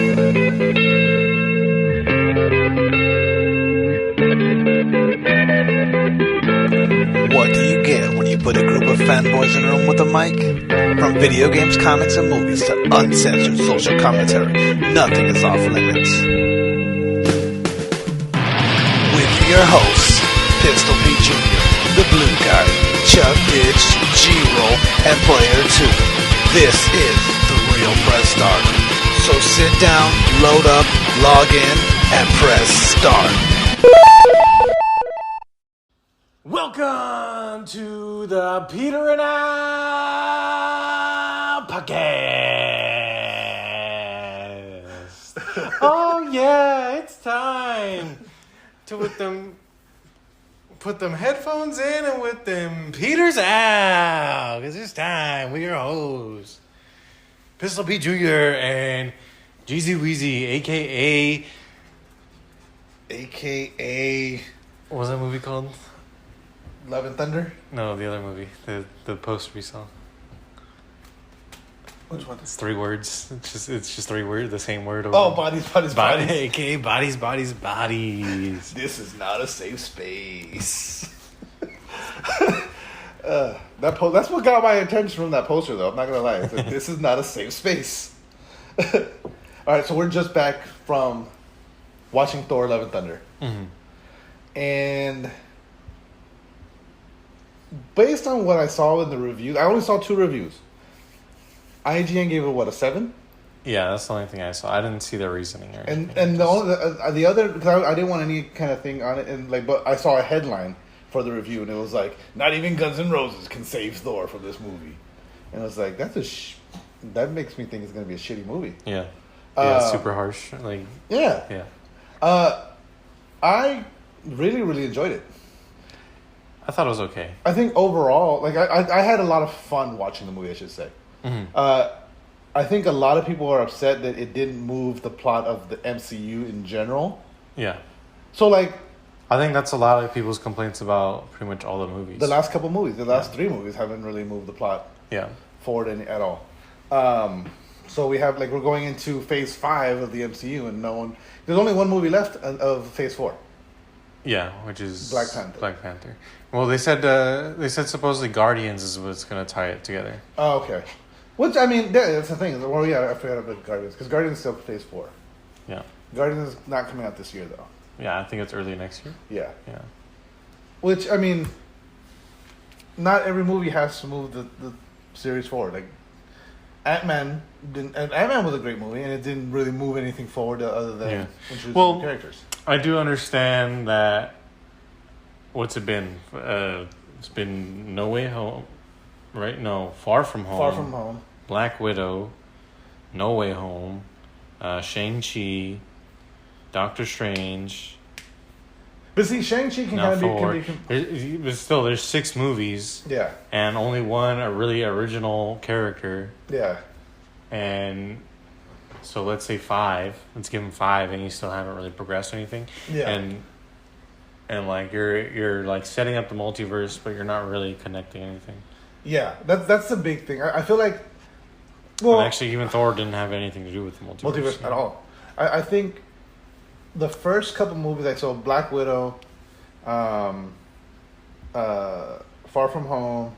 What do you get when you put a group of fanboys in a room with a mic? From video games, comics, and movies to uncensored social commentary, nothing is off limits. With your hosts, Pistol Pete Jr., The Blue Guy, Chuck Ditch, G-Roll, and Player 2. This is The Real Press Start. So sit down, load up, log in, and press start. Welcome to the Peter and I podcast. Oh yeah, it's time to put them headphones in and with them Peters out. Cause it's time. We're your hosts, Pistol Pete Jr. and Jeezy Weezy, aka what was that movie called? Love and Thunder? No, the other movie. The poster we saw. Which one? It's 3 words. It's just 3 words, the same word. Oh, bodies. AKA bodies. This is not a safe space. That's what got my attention from that poster, though. I'm not gonna lie. It's like, this is not a safe space. All right, so we're just back from watching Thor: Love and Thunder, and based on what I saw in the reviews, I only saw 2 reviews. IGN gave it, a 7? Yeah, that's the only thing I saw. I didn't see the reasoning or anything. And the other, because I didn't want any kind of thing on it, and but I saw a headline for the review, and it was like, not even Guns N' Roses can save Thor from this movie. And I was like, that makes me think it's going to be a shitty movie. Yeah. Super harsh. Yeah. I really, really enjoyed it. I thought it was okay. I think overall, I had a lot of fun watching the movie, I should say. I think a lot of people are upset that it didn't move the plot of the MCU in general. Yeah. So, I think that's a lot of people's complaints about pretty much all the movies. The last couple movies, the last 3 movies haven't really moved the plot forward at all. So we have, we're going into Phase 5 of the MCU, and there's only 1 movie left of Phase 4. Yeah, which is Black Panther. Well, they said supposedly Guardians is what's going to tie it together. Oh, okay. Which, I mean, that's the thing. Well, yeah, I forgot about Guardians, because Guardians is still Phase 4. Yeah. Guardians is not coming out this year, though. Yeah, I think it's early next year. Yeah. Yeah. Which, I mean, not every movie has to move the series forward. Ant-Man was a great movie, and it didn't really move anything forward other than introducing characters. I do understand that. What's it been? It's been No Way Home, right? No, Far From Home. Far From Home. Black Widow, No Way Home, Shang-Chi, Doctor Strange. But see, Shang-Chi can kind of be... But still, there's 6 movies. Yeah. And only one a really original character. Yeah. And so let's say 5. Let's give him 5, and you still haven't really progressed anything. Yeah. And you're setting up the multiverse, but you're not really connecting anything. Yeah, that's the big thing. I feel like... Well, and actually, even Thor didn't have anything to do with the multiverse. At all. I think the first couple movies I saw, Black Widow, Far From Home,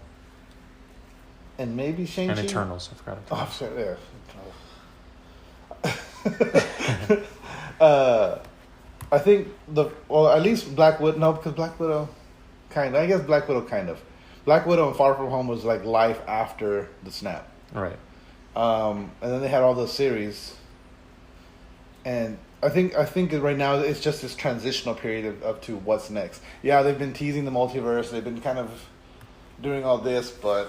and maybe Shang-Chi. And Eternals, I forgot. Oh, sorry, yeah. I think at least Black Widow. No, because Black Widow, kind of. I guess Black Widow, kind of. Black Widow and Far From Home was life after the snap. Right. And then they had all those series, and I think right now it's just this transitional period of to what's next. Yeah, they've been teasing the multiverse. They've been kind of doing all this, but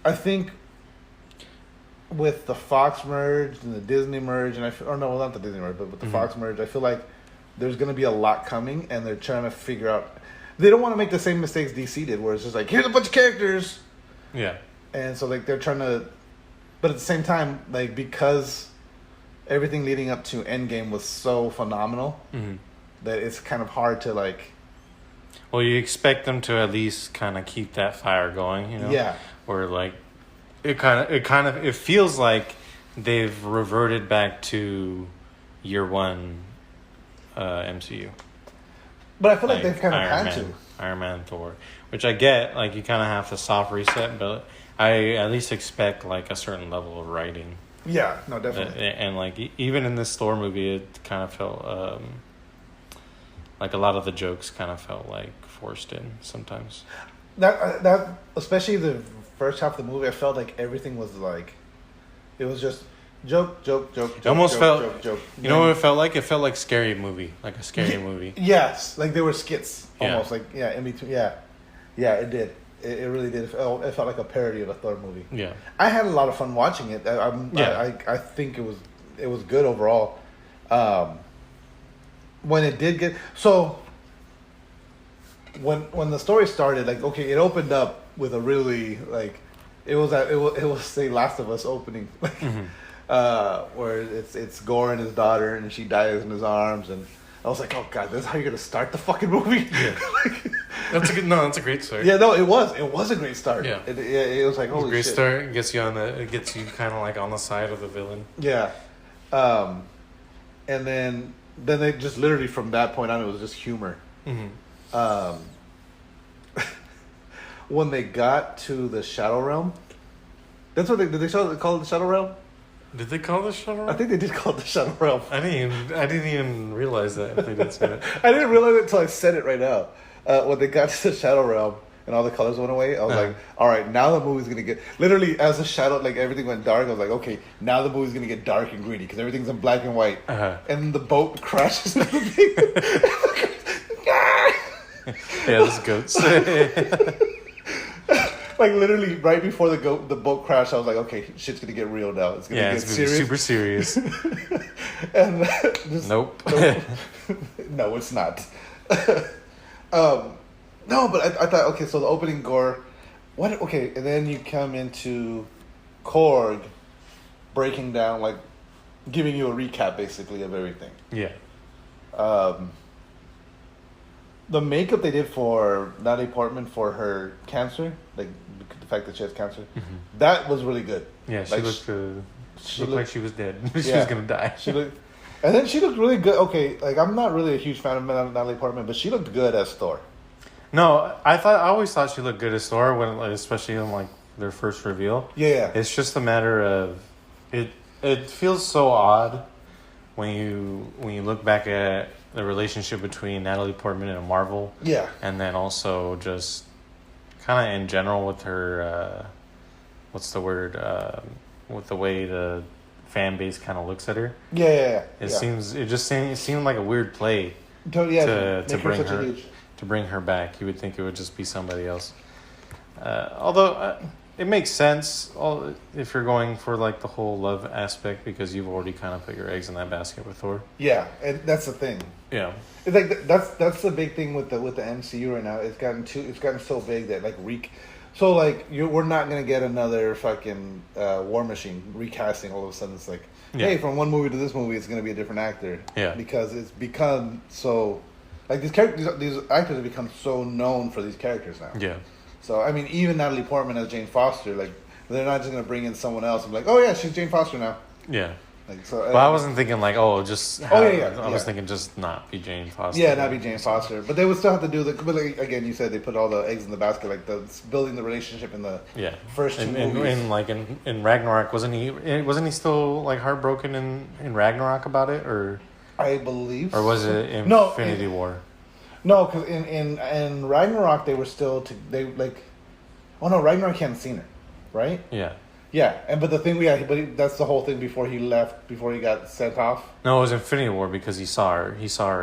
I think with the Fox merge and the Disney merge, not the Disney merge, but with the Fox merge, I feel like there's going to be a lot coming, and they're trying to figure out. They don't want to make the same mistakes DC did, where it's just here's a bunch of characters. Yeah. And so they're trying to, but at the same time, because everything leading up to Endgame was so phenomenal that it's kind of hard to Well, you expect them to at least kind of keep that fire going, Yeah. Or it feels like they've reverted back to year one MCU. But I feel like they've kind of had to. Iron Man, Thor, which I get. Like you kind of have to soft reset, but I at least expect like a certain level of writing. Yeah, no, definitely. And like even in this Thor movie, it kind of felt like a lot of the jokes kind of felt like forced in sometimes. That especially the first half of the movie, I felt like everything was like, it was just joke. It almost felt joke. You know what it felt like? It felt like scary movie, like a scary movie. Yes, like they were skits almost, Yeah. like in between. Yeah, it did. It really did. It felt like a parody of a Thor movie. Yeah, I had a lot of fun watching it. I think it was good overall. When it did get when the story started, like okay, it opened up with a really like it was the Last of Us opening, like where it's Gore and his daughter and she dies in his arms, and I was like, oh god, this is how you're gonna start the fucking movie. Yeah. That's a great start. Yeah, no, it was a great start. Yeah, it was like holy great shit. start. It gets you kind of like on the side of the villain. Yeah, and then they just literally from that point on it was just humor. Mm-hmm. When they got to the Shadow Realm, that's what did they call it the Shadow Realm? Did they call this Shadow Realm? I think they did call it the Shadow Realm. I didn't even realize that if they did say it. I didn't realize it until I said it right now. When they got to the Shadow Realm and all the colors went away, I was like, all right, now the movie's gonna get literally as the shadow, like everything went dark. I was like, okay, now the movie's gonna get dark and gritty because everything's in black and white, and the boat crashes and everything. Yeah, those goats. Like literally right before the boat crashed, I was like, okay, shit's gonna get real now. It's gonna get serious. Super serious. And Nope. No, it's not. No, but I thought, okay, so the opening Gore, okay, and then you come into Korg breaking down, like, giving you a recap, basically, of everything. Yeah. The makeup they did for Natalie Portman for her cancer, like, the fact that she has cancer, that was really good. Yeah, she like, looked... She looked like she was dead. She yeah, was gonna die. And then she looked really good. Okay, like I'm not really a huge fan of Natalie Portman, but she looked good as Thor. No, I always thought she looked good as Thor when, like, especially in like their first reveal. Yeah. It's just a matter of it. It feels so odd when you look back at the relationship between Natalie Portman and Marvel. Yeah. And then also just kind of in general with her, what's the word? With the way the fan base kind of looks at her. Yeah. It seemed like a weird play. To bring her back. You would think it would just be somebody else. Although it makes sense if you're going for like the whole love aspect because you've already kind of put your eggs in that basket with Thor. Yeah, and that's the thing. Yeah, it's like that's the big thing with the MCU right now. It's gotten so big that like so like we're not gonna get another fucking War Machine recasting. All of a sudden, it's like, hey, from one movie to this movie, it's gonna be a different actor. Yeah, because it's become so. Like these actors have become so known for these characters now. Yeah. So I mean, even Natalie Portman as Jane Foster, like they're not just gonna bring in someone else and be like, oh yeah, she's Jane Foster now. Yeah. Like so. But I wasn't thinking like, I was thinking just not be Jane Foster. Yeah, not be Jane Foster, but they would still have to do the. But like, again, you said they put all the eggs in the basket, like building the relationship in the first two movies. In Ragnarok, wasn't he still like heartbroken in Ragnarok about it, or? I believe. Or was it Infinity War? No, because in Ragnarok they were still Ragnarok hadn't seen her, right? Yeah. Yeah, but the thing that's the whole thing before he left, before he got sent off. No, it was Infinity War because he saw her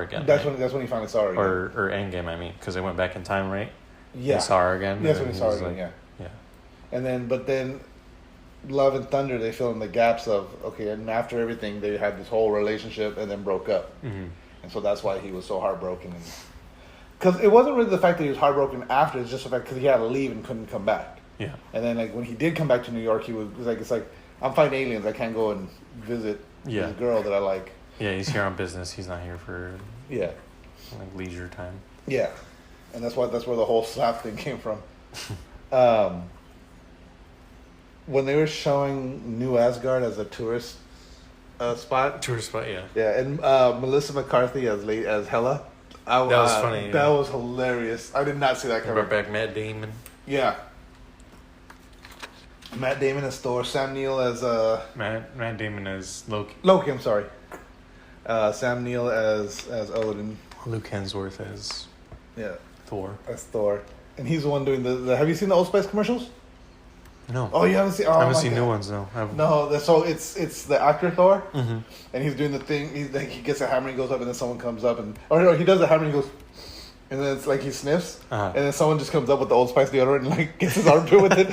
again. That's when he finally saw her again. Or Endgame, I mean, because they went back in time, right? Yeah. He saw her again. Yeah, that's when he saw her again. Yeah. And then Love and Thunder, they fill in the gaps of and after everything they had this whole relationship and then broke up, and so that's why he was so heartbroken. Because it wasn't really the fact that he was heartbroken after; it's just the fact because he had to leave and couldn't come back. Yeah. And then like when he did come back to New York, he was like, "It's like I'm fighting aliens. I can't go and visit this girl that I like." Yeah, he's here on business. He's not here for like leisure time. Yeah, and that's where the whole slap thing came from. when they were showing New Asgard as a tourist spot. Tourist spot, yeah. Yeah, and Melissa McCarthy as Hela. That was funny. That was hilarious. I did not see that coming. Brought back Matt Damon. Yeah. Matt Damon as Thor. Sam Neill as Matt Damon as Loki. Loki, I'm sorry. Sam Neill as Odin. Luke Hemsworth as Thor. As Thor. And he's the one doing the have you seen the Old Spice commercials? No. Oh, you haven't seen? Oh, I haven't seen new ones, no. No, so it's the actor Thor, mm-hmm. and he's doing the thing. He gets a hammer, he goes up, and then someone comes up, or he does the hammer, and he goes, and then it's like he sniffs, and then someone just comes up with the Old Spice deodorant and like gets his armpit with it.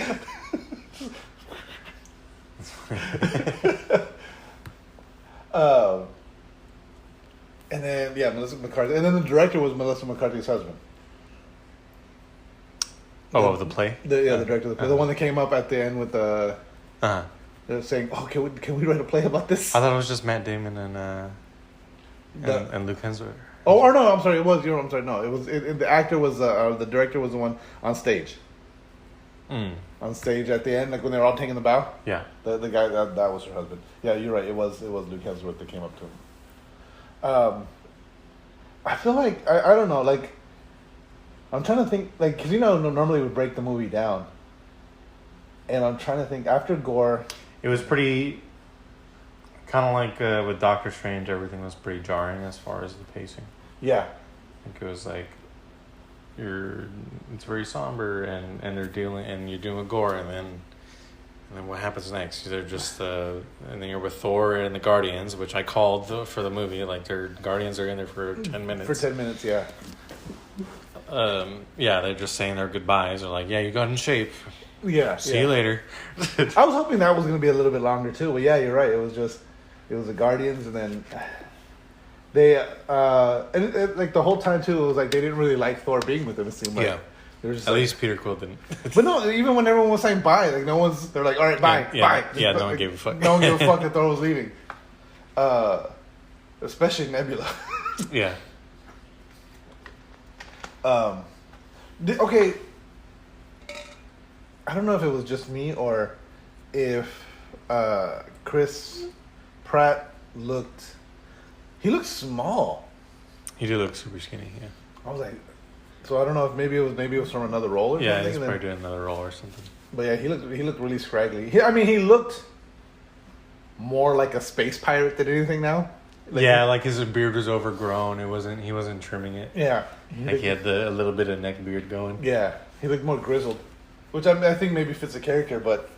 And then Melissa McCarthy, and then the director was Melissa McCarthy's husband. Oh, of the play? The director of the play. The one that came up at the end with the... They're saying, oh, can we write a play about this? I thought it was just Matt Damon and Luke Hemsworth. Oh, or no, I'm sorry, it was... I'm sorry, no. It was... the actor was... the director was the one on stage. On stage at the end, like when they were all taking the bow. Yeah. The guy, that was her husband. Yeah, you're right. It was Luke Hemsworth that came up to him. I feel like... I don't know, like... I'm trying to think, like, because normally we break the movie down. And I'm trying to think, after Gore... It was pretty... Kind of like with Doctor Strange, everything was pretty jarring as far as the pacing. Yeah. I think it was like... It's very somber, and they're dealing... And you're doing Gore, and then what happens next? They're just... and then you're with Thor and the Guardians, which I called for the movie. Like, their Guardians are in there for 10 minutes. For 10 minutes, yeah. They're just saying their goodbyes. They're like, yeah, you got in shape. Yeah. See you later. I was hoping that was going to be a little bit longer too, but yeah, you're right. It was the Guardians, and then they like the whole time too. It was like they didn't really like Thor being with them. It seemed like they were just at least Peter Quill didn't. But no, even when everyone was saying bye, like no one's. They're like, all right, bye, bye. Yeah, no one gave a fuck. No one gave a fuck that Thor was leaving. Especially Nebula. Yeah. Okay. I don't know if it was just me or if Chris Pratt looked small. He did look super skinny, yeah. I was like, so I don't know if maybe it was from another role or something. Yeah, he's probably doing another role or something. But yeah, he looked really scraggly. He looked more like a space pirate than anything now. Like his beard was overgrown. He wasn't trimming it. Yeah. He had a little bit of neck beard going. Yeah. He looked more grizzled. Which I think maybe fits the character, but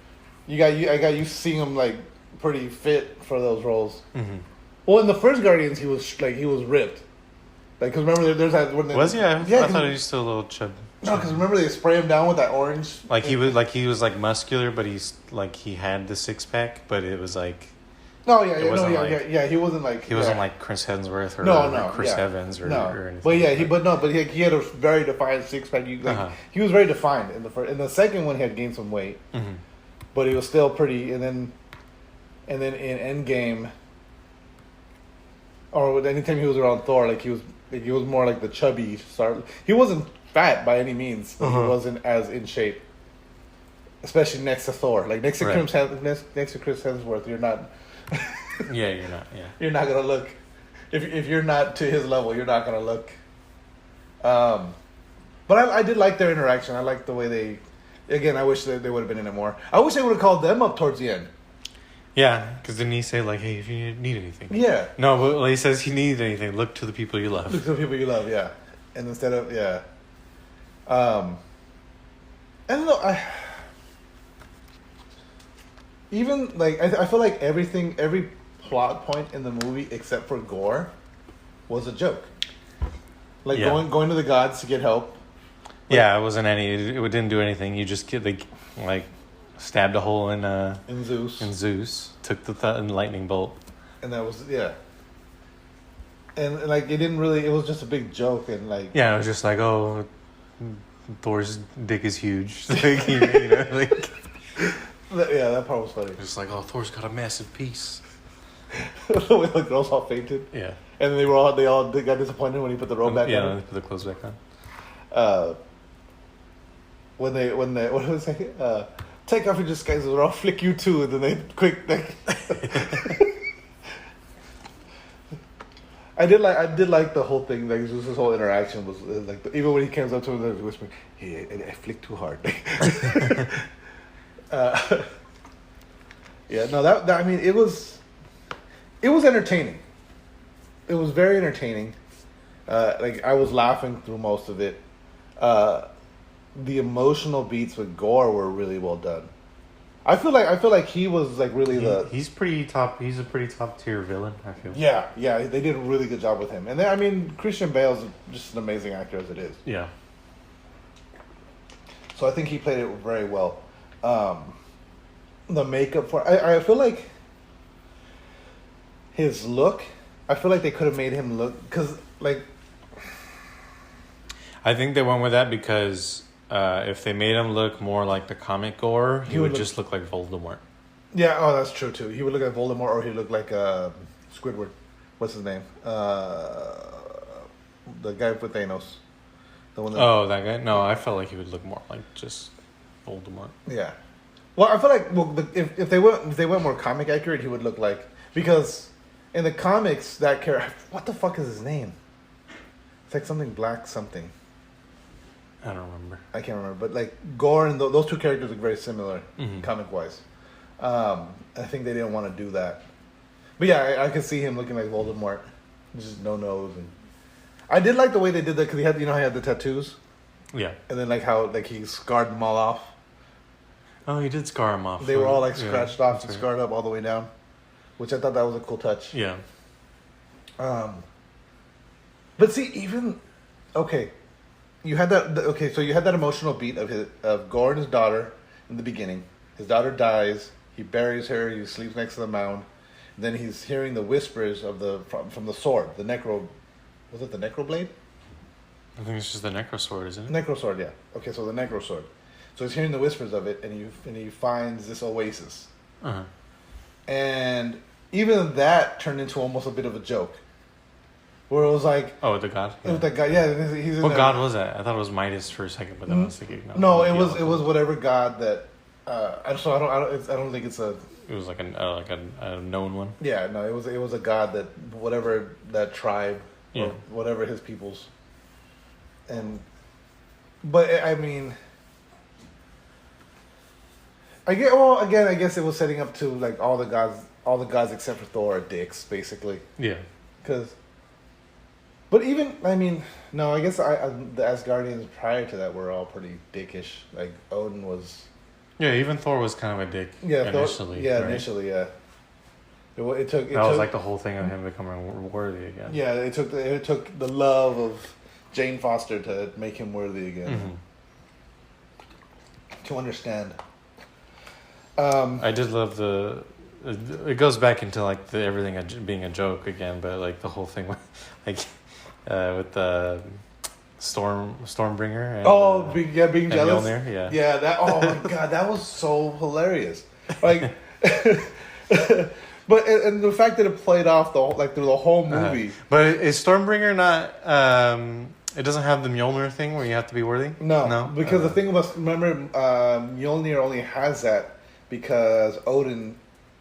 I got you seeing him like pretty fit for those roles. Mm-hmm. Well, in the first Guardians, he was ripped. Like, cause remember there's that when was he? I thought he was still a little chubby. No, because remember they spray him down with that orange. He was muscular, but he had the six pack, but it was like. No, yeah. He wasn't like. He wasn't like Chris Hemsworth or Chris Evans or anything. But yeah, he had a very defined six pack. He was very defined in the first. In the second one, he had gained some weight, but he was still pretty. And then in Endgame, or anytime he was around Thor, like he was more like the chubby star. He wasn't fat by any means, but he wasn't as in shape. Especially next to Thor, like next to Chris Hemsworth, you're not. Yeah, you're not. Yeah, you're not gonna look. If you're not to his level, you're not gonna look. But I did like their interaction. I liked the way they. Again, I wish they would have been in it more. I wish they would have called them up towards the end. Yeah, because didn't he say like, "Hey, if you need anything"? Yeah. No, but he says he needs anything. Look to the people you love. Look to the people you love. Yeah, and instead of and look, even like I feel like every plot point in the movie except for Gore was a joke. Like going to the gods to get help. It wasn't it didn't do anything. You just stabbed a hole in Zeus. In Zeus, took the lightning bolt, and that was And like it didn't really. It was just a big joke, and like it was just like, oh, Thor's dick is huge. Yeah, that part was funny. Just like, oh, Thor's got a massive piece. When the girls all fainted. Yeah. And they all got disappointed when he put the robe back on. Yeah, put the clothes back on. What was it? take off your disguises or I'll flick you too. And then they quick. I did like the whole thing. Like just this whole interaction was like even when he comes up to him, and whispering, "Hey, I flicked too hard." Yeah, no, that I mean, it was entertaining. It was very entertaining. Like I was laughing through most of it. The emotional beats with Gore were really well done. I feel like he was like really he's pretty top. He's a pretty top tier villain. I feel. Yeah, they did a really good job with him. And then, I mean, Christian Bale's just an amazing actor as it is. Yeah. So I think he played it very well. The makeup for I feel like his look. I feel like they could have made him look because like. I think they went with that because if they made him look more like the comic Gore, he would just look like Voldemort. Yeah, oh, that's true too. He would look like Voldemort, or he'd look like Squidward. What's his name? The guy with Thanos. The one. That guy. No, I felt like he would look more like just Voldemort. Yeah. Well, I feel like if they went more comic accurate, he would look like, because in the comics that character, what the fuck is his name? It's like something black something. I don't remember. I can't remember, but like Gore and those two characters look very similar, comic wise. I think they didn't want to do that, but yeah, I could see him looking like Voldemort, just no nose. And I did like the way they did that because he had, he had the tattoos. Yeah. And then like how like he scarred them all off. Oh, he did scar them off. They were all like scratched off and scarred up all the way down, which I thought that was a cool touch. Yeah. But see, even okay. You had that. Okay, so you had that emotional beat of Gore and his daughter in the beginning. His daughter dies. He buries her. He sleeps next to the mound. And then he's hearing the whispers of from the sword, the necro. Was it the necro blade? I think it's just the necro sword, isn't it? Necro sword, yeah. Okay, so the necro sword. So he's hearing the whispers of it, and he finds this oasis. Uh-huh. And even that turned into almost a bit of a joke. Where it was like... Oh, the god? Yeah. It was the god, yeah. He's what god was that? I thought it was Midas for a second, but then I was thinking... No, it was whatever god that... I don't think it's a... It was like a known one? Yeah, no, it was a god that... Whatever that tribe... Yeah. Or whatever his people's... But, I mean... I guess it was setting up to, like, all the gods except for Thor are dicks, basically. Yeah. But even, I mean, no, I guess the Asgardians prior to that were all pretty dickish. Like, Odin was... Yeah, even Thor was kind of a dick initially. Initially, yeah. It took was like the whole thing of him becoming worthy again. Yeah, it took the love of Jane Foster to make him worthy again. To understand. I did love it goes back into like everything being a joke again, but like the whole thing with the Stormbringer. And, being jealous. Mjolnir, yeah. That. Oh my god, that was so hilarious. Like, but and the fact that it played off through the whole movie. But is Stormbringer not? It doesn't have the Mjolnir thing where you have to be worthy. No, because the thing was, remember, Mjolnir only has that because Odin.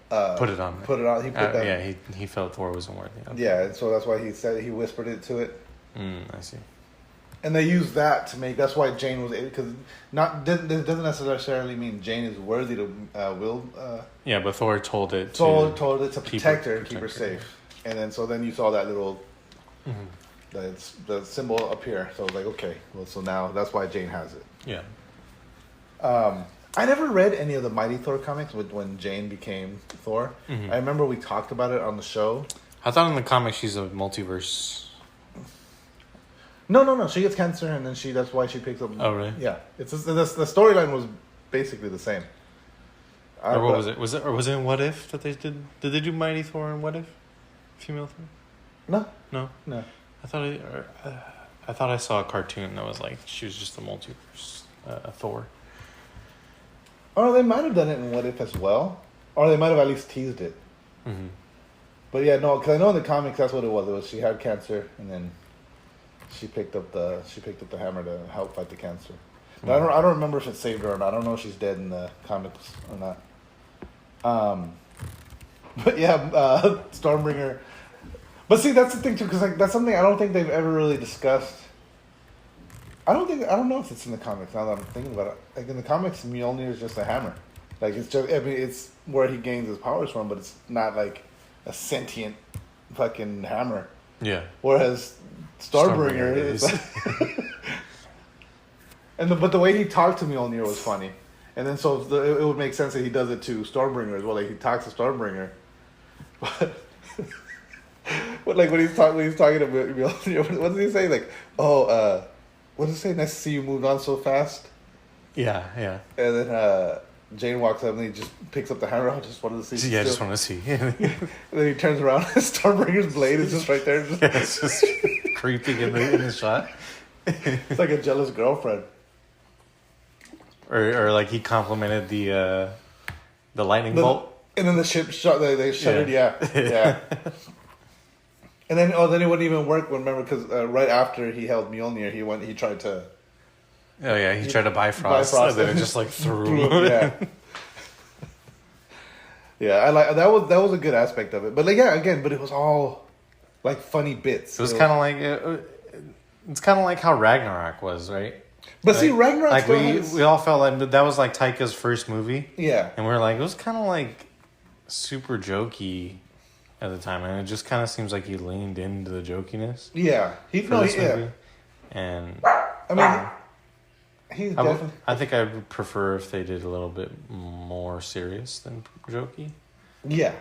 Put it on. He put that. Yeah, he felt Thor wasn't worthy. Okay. Yeah, so that's why he whispered it to it. I see. And they used that to make. That's why Jane was, because this doesn't necessarily mean Jane is worthy to will. Yeah, but Thor told it. Told it to protect her and keep her safe. And then you saw that little, the symbol appear. So I was like, okay, well, so now that's why Jane has it. Yeah. I never read any of the Mighty Thor comics when Jane became Thor. I remember we talked about it on the show. I thought in the comics she's a multiverse. No. She gets cancer, and then that's why she picks up. Oh, really? Yeah. It's the storyline was basically the same. Or what was it? Was it in What If that they did? Did they do Mighty Thor in What If? Female Thor? No. I thought I saw a cartoon that was like she was just a multiverse Thor. Oh, they might have done it in What If as well, or they might have at least teased it. But yeah, no, because I know in the comics that's what it was. It was she had cancer, and then she picked up the hammer to help fight the cancer. But I don't remember if it saved her or not. I don't know if she's dead in the comics or not. But yeah, Stormbringer. But see, that's the thing too, because like that's something I don't think they've ever really discussed. I don't know if it's in the comics. Now that I'm thinking about it, like in the comics, Mjolnir is just a hammer. Like it's just, I mean, it's where he gains his powers from, but it's not like a sentient fucking hammer. Yeah. Whereas Stormbringer is. But the way he talked to Mjolnir was funny, and then so it would make sense that he does it to Stormbringer as well. Like he talks to Stormbringer, but like when he's talking to Mjolnir, what does he say? Like, what does he say? Nice to see you moved on so fast. Yeah. And then Jane walks up and he just picks up the hammer. I just wanted to see. Yeah, I just want to see. And then he turns around and Stormbringer's blade is just right there. It's just creeping in the shot. It's like a jealous girlfriend. Or like he complimented the lightning bolt. And then the ship shot. They shuttered. Yeah. And then it wouldn't even work. Remember, because right after he held Mjolnir, he tried to. Oh yeah, he tried to Bifrost, and then it just like threw him. Yeah. Yeah, I like that was a good aspect of it. But like but it was all like funny bits. It was kind of like it's kind of like how Ragnarok was, right? But see, Ragnarok like we all felt like that was like Taika's first movie. Yeah, and we were like, it was kind of like super jokey at the time, and it just kind of seems like he leaned into the jokiness. Yeah, movie. And I mean, he's definitely. I think I would prefer if they did a little bit more serious than jokey. Yeah.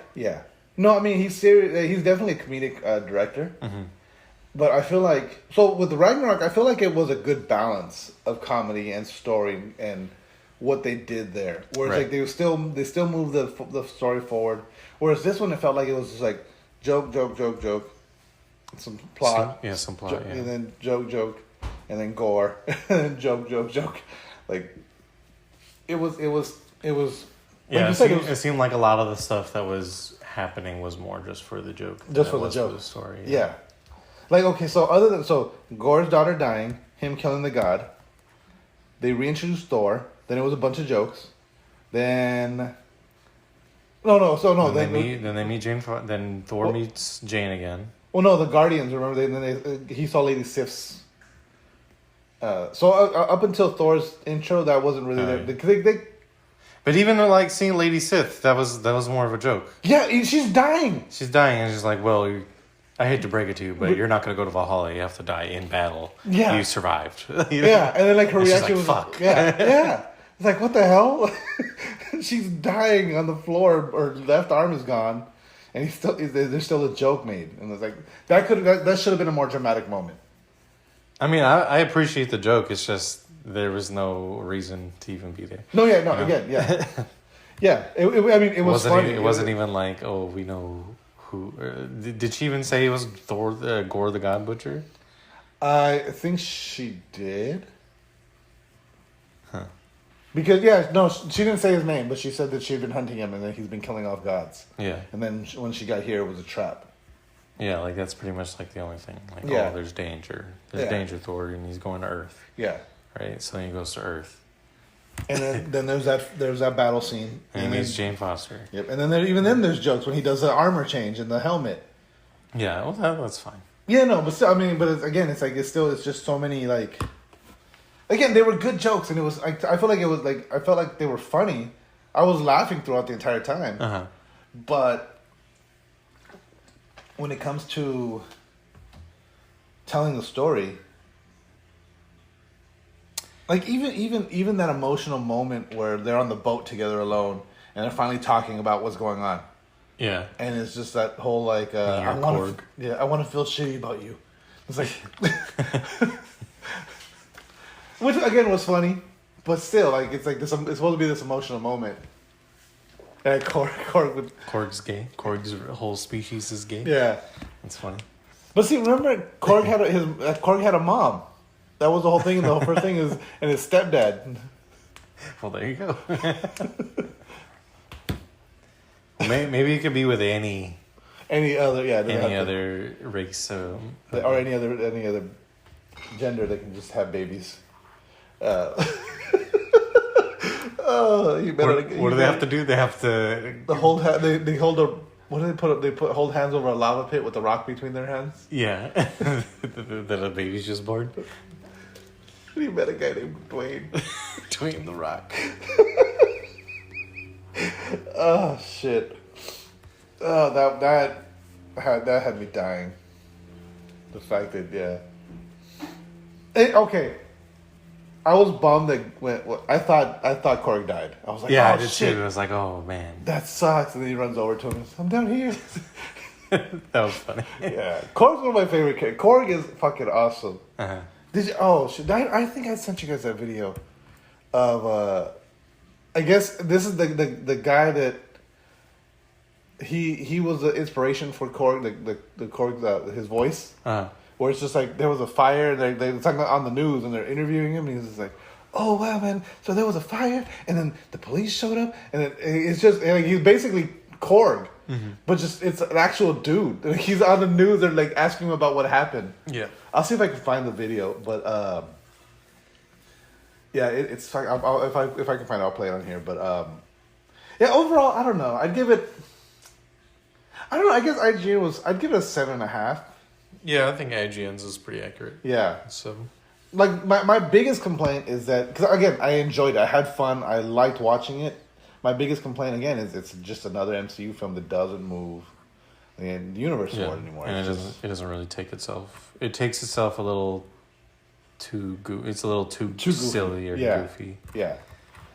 No, I mean he's serious. He's definitely a comedic director. Mm-hmm. But I feel like with the Ragnarok, I feel like it was a good balance of comedy and story and what they did there. Whereas like they still moved the story forward. Whereas this one, it felt like it was just like joke, some plot, some plot, and then joke, and then gore, and then joke. Like it was. Yeah, like it seemed like a lot of the stuff that was happening was more just for the joke, just for the joke, for the story. Yeah. Like, okay, so Gore's daughter dying, him killing the god, they reintroduced Thor, then it was a bunch of jokes, then... Then they meet Jane, then Thor meets Jane again. Well, no, the Guardians, remember, he saw Lady Sif's... up until Thor's intro, that wasn't really there. But even like seeing Lady Sif, that was more of a joke. Yeah, she's dying. She's dying, and she's like, well... I hate to break it to you, but you're not going to go to Valhalla. You have to die in battle. Yeah. You survived. Yeah, and then like her reaction was fuck. Yeah. It's like, what the hell? She's dying on the floor. Her left arm is gone, and there's still a joke made, and it's like that should have been a more dramatic moment. I mean, I appreciate the joke. It's just there was no reason to even be there. No, yeah, no, again, yeah, yeah. It was funny. It wasn't even like, oh, we know. Did she even say it was Thor, Gore the God Butcher? I think she did. Huh. Because, she didn't say his name, but she said that she had been hunting him and that he's been killing off gods. Yeah. And then when she got here, it was a trap. Yeah, like that's pretty much like the only thing. Like, there's danger. There's danger, Thor, and he's going to Earth. Yeah. Right? So then he goes to Earth. And then there's that battle scene. And there's Jane Foster. Yep. And then there's jokes when he does the armor change and the helmet. Yeah, well that's fine. Yeah, no, but still, I mean, it's just so many like. Again, they were good jokes, and it was. I feel like it was like I felt like they were funny. I was laughing throughout the entire time. Uh-huh. But when it comes to telling the story. Like even that emotional moment where they're on the boat together alone and they're finally talking about what's going on. Yeah. And it's just that whole like I want to feel shitty about you. It's like which again was funny, but still like it's like this it's supposed to be this emotional moment. And Korg's gay. Korg's whole species is gay. Yeah. That's funny. But see, remember Korg had a mom. That was the whole thing, and the whole first thing is, and his stepdad. Well, there you go. Maybe it could be with any other race, or any other gender that can just have babies. Oh, you better. What do they have to do? They have to the hold. They hold a. What do they put up? They hold hands over a lava pit with a rock between their hands. Yeah, that a baby's just born. You met a guy named Dwayne. Dwayne the Rock. Oh shit! Oh, that had me dying. The fact that okay, I was bummed that I thought Korg died. I was like, yeah, oh, I did shit. too. I was like, oh man, That sucks. And then he runs over to him and says, I'm down here. that was funny. Yeah. Korg's one of my favorite characters. Korg is fucking awesome. Uh-huh. Did you? Oh, shit. I think I sent you guys that video of, I guess this is the guy that he was the inspiration for Korg, the Korg, his voice. Uh-huh. Where it's just like there was a fire, and they talking on the news, and they're interviewing him, and he's just like, "Oh wow, man! So there was a fire, and then the police showed up, and it's just like he's basically Korg, but just it's an actual dude. He's on the news. They're like asking him about what happened. Yeah, I'll see if I can find the video, but yeah, it's like if I can find it, I'll play it on here. But yeah, overall, I don't know. I'd give it. I don't know. I guess I'd give it a 7.5. yeah. I think IGN's is pretty accurate. Yeah. So, like my biggest complaint is that because again I enjoyed it, I had fun, I liked watching it. My biggest complaint again is it's just another MCU film that doesn't move the universe forward anymore. And it doesn't really take itself. It takes itself a little too It's a little too silly or goofy. Yeah.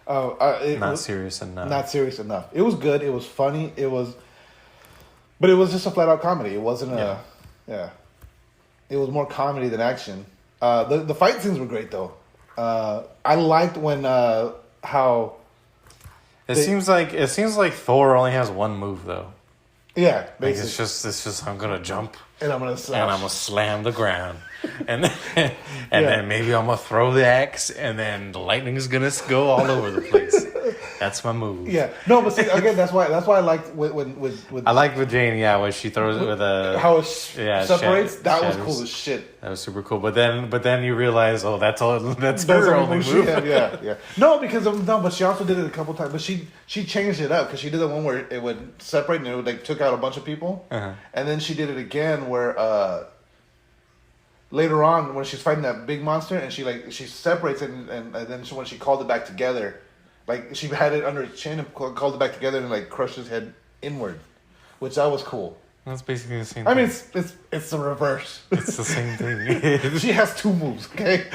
Not serious enough. Not serious enough. It was good. It was funny. But it was just a flat out comedy. It wasn't It was more comedy than action. The fight scenes were great though. I liked when how It seems like Thor only has one move though. Yeah, Like basically. it's just I'm gonna jump And I'm gonna slam the ground, and then maybe I'm gonna throw the axe, and then the lightning is gonna go all over the place. That's my move. Yeah, no, but see again, that's why I liked with I like with Jane, when she throws it with a how it separates. That was shatters. cool as shit. That was super cool. But then you realize, that's her That's only move. move. Yeah. No, but she also did it a couple times. But she changed it up because she did the one where it would separate and it would like took out a bunch of people, and then she did it again where later on when she's fighting that big monster and she separates it and then when she called it back together, like she had it under his chin and called it back together and like crushed his head inward, which that was cool. That's basically the same. I mean, it's the reverse. It's the same thing. She has two moves, okay?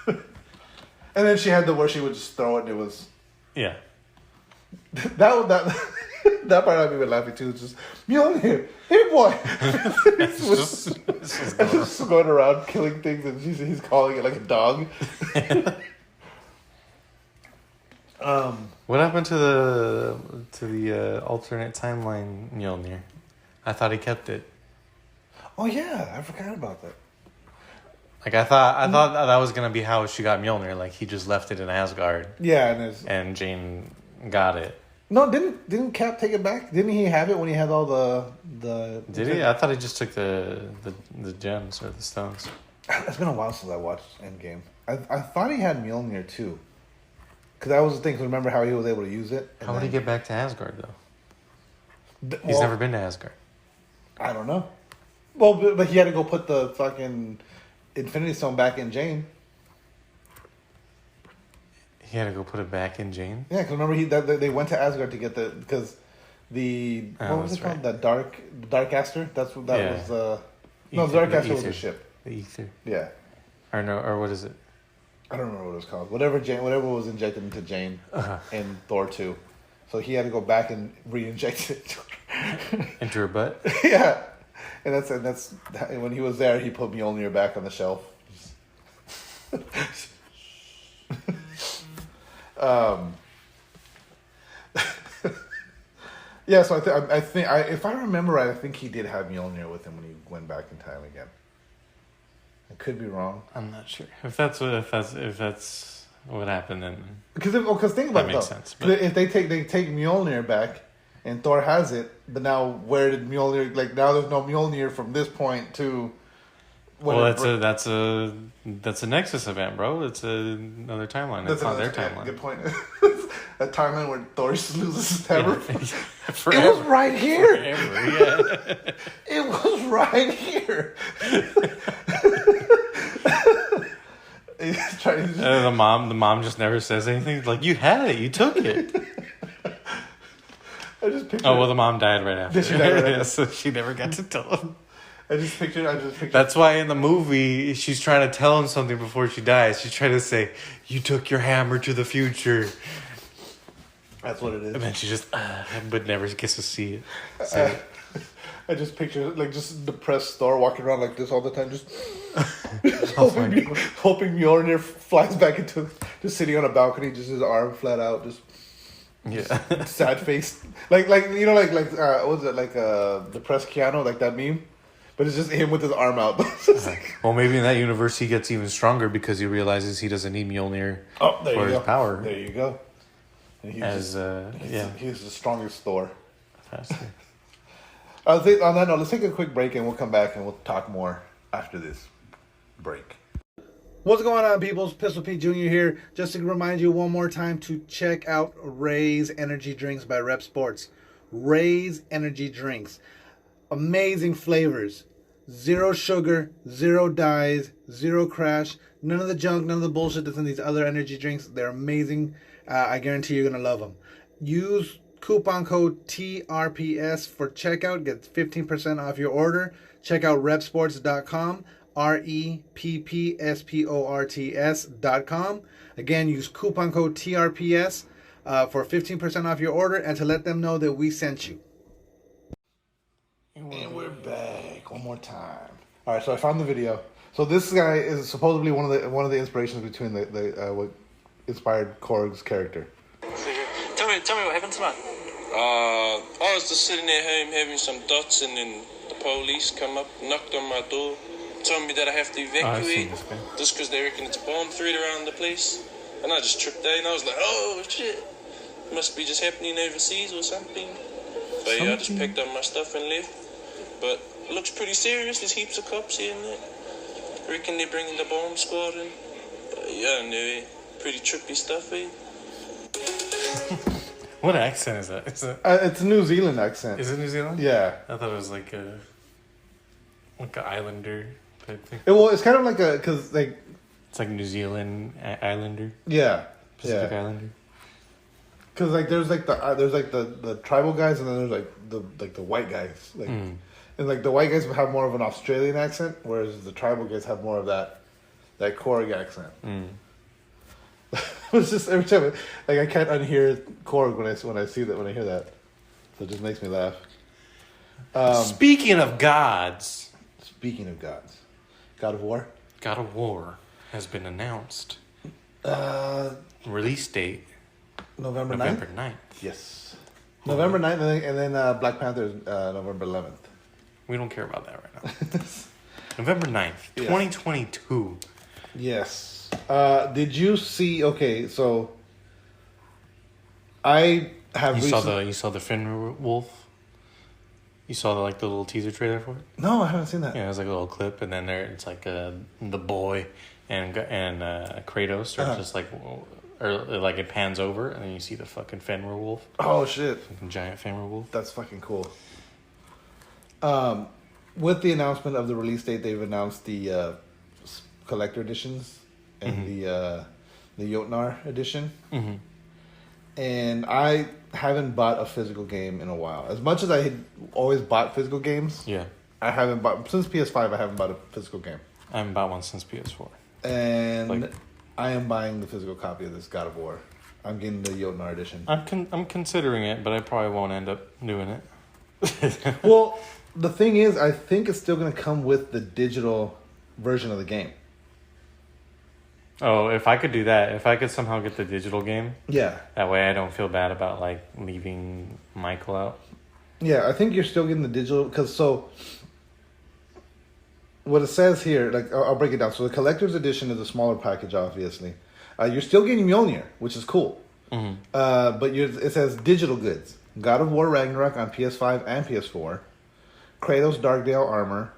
And then she had the where she would just throw it and it was that part I made me laughing too. It's just Mjolnir, hey boy. It's just going around killing things and he's calling it like a dog. What happened to the alternate timeline Mjolnir? I thought he kept it. Oh yeah, I forgot about that. Like I thought that was gonna be how she got Mjolnir. Like he just left it in Asgard. Yeah, and Jane got it. No, didn't Cap take it back? Didn't he have it when he had all the? Did he? I thought he just took the gems or the stones. It's been a while since I watched Endgame. I thought he had Mjolnir too. Because that was the thing. 'Cause remember how he was able to use it? How would he get back to Asgard though? He's never been to Asgard. I don't know. Well, but he had to go put the fucking Infinity Stone back in Jane. He had to go put it back in Jane. Yeah, because remember they went to Asgard to get what was it called? Right. The Dark Aster. That's what that was. No, the Dark Aster was the ship. The ether. Yeah. Or what is it? I don't remember what it was called. Whatever was injected into Jane in Thor 2. So he had to go back and re-inject it into her butt. Yeah, and that's when he was there. He put Mjolnir back on the shelf. Yeah, so I think if I remember right, I think he did have Mjolnir with him when he went back in time again. I could be wrong. I'm not sure if that's what happened. Then because think about that it makes though. sense. If they take Mjolnir back, and Thor has it, but now where did Mjolnir? Like now there's no Mjolnir from this point to Well, that's a Nexus event, bro. It's another timeline. That's not their timeline. Good point. A timeline where Thor just loses his hammer. Forever. It was right here. Forever, yeah. It was right here. He's trying to the mom just never says anything. Like, you had it, you took it. I just pictured. Oh well, the mom died right after. She died right after. So she never got to tell him. I just pictured. That's why in the movie she's trying to tell him something before she dies. She's trying to say, "You took your hammer to the future." That's what it is. And then she just, but never gets to see it. I just picture like just depressed Thor walking around like this all the time, just hoping Mjolnir flies back into just sitting on a balcony, just his arm flat out, just sad face, like you know like what was it like depressed Keanu, like that meme, but it's just him with his arm out. Well, maybe in that universe he gets even stronger because he realizes he doesn't need Mjolnir for his power. There you go. And he's the strongest Thor. Faster. I think on that note, let's take a quick break and we'll come back and we'll talk more after this break. What's going on, people? It's Pistol Pete Jr. here. Just to remind you one more time to check out Ray's Energy Drinks by Rep Sports. Ray's Energy Drinks. Amazing flavors. Zero sugar, zero dyes, zero crash. None of the junk, none of the bullshit that's in these other energy drinks. They're amazing. I guarantee you're going to love them. Use coupon code TRPS for checkout. Get 15% off your order. Check out repsports.com. REPPSPORTS.com. Again, use coupon code TRPS for 15% off your order and to let them know that we sent you. And we're back one more time. All right, so I found the video. So this guy is supposedly one of the inspirations between the what inspired Korg's character. Tell me what happened tonight. I was just sitting at home having some dots, and then the police come up, knocked on my door, told me that I have to evacuate just because they reckon it's a bomb threat around the place. And I just tripped out, and I was like, oh shit, must be just happening overseas or something. So yeah, I just packed up my stuff and left. But it looks pretty serious. There's heaps of cops here and there. I reckon they're bringing the bomb squad in. But yeah, I don't know, pretty trippy stuff, eh? What accent is that? It's a New Zealand accent. Is it New Zealand? Yeah. I thought it was like an islander type thing. It's kind of like because it's like New Zealand islander. Yeah. Pacific Islander. Because like there's the tribal guys and then there's like the white guys and like the white guys have more of an Australian accent, whereas the tribal guys have more of that Korg accent. It's just every time like I can't unhear Korg when I hear that, so it just makes me laugh. Speaking of gods, God of War. God of War has been announced. Release date November 9th? Yes. November 9th, and then Black Panther is November 11th. We don't care about that right now. November 9th, 2022. Yes. Did you see... Okay, so... I have... You saw the Fenrir Wolf? You saw the little teaser trailer for it? No, I haven't seen that. Yeah, it was like a little clip, and then it's like the boy and Kratos are just like... Or like it pans over, and then you see the fucking Fenrir Wolf. Oh, shit. Fucking giant Fenrir Wolf. That's fucking cool. With the announcement of the release date, they've announced the collector editions and the Jotnar edition. Mm-hmm. And I haven't bought a physical game in a while. As much as I had always bought physical games, I haven't bought... Since PS5, I haven't bought a physical game. I haven't bought one since PS4. And... I am buying the physical copy of this God of War. I'm getting the Jotnar edition. I'm considering it, but I probably won't end up doing it. Well, the thing is, I think it's still going to come with the digital version of the game. Oh, if I could do that, if I could somehow get the digital game, that way I don't feel bad about leaving Michael out. Yeah, I think you're still getting the digital because what it says here, I'll break it down. So the collector's edition is a smaller package, obviously. You're still getting Mjolnir, which is cool. Mm-hmm. But it says digital goods. God of War Ragnarok on PS5 and PS4. Kratos Darkdale armor.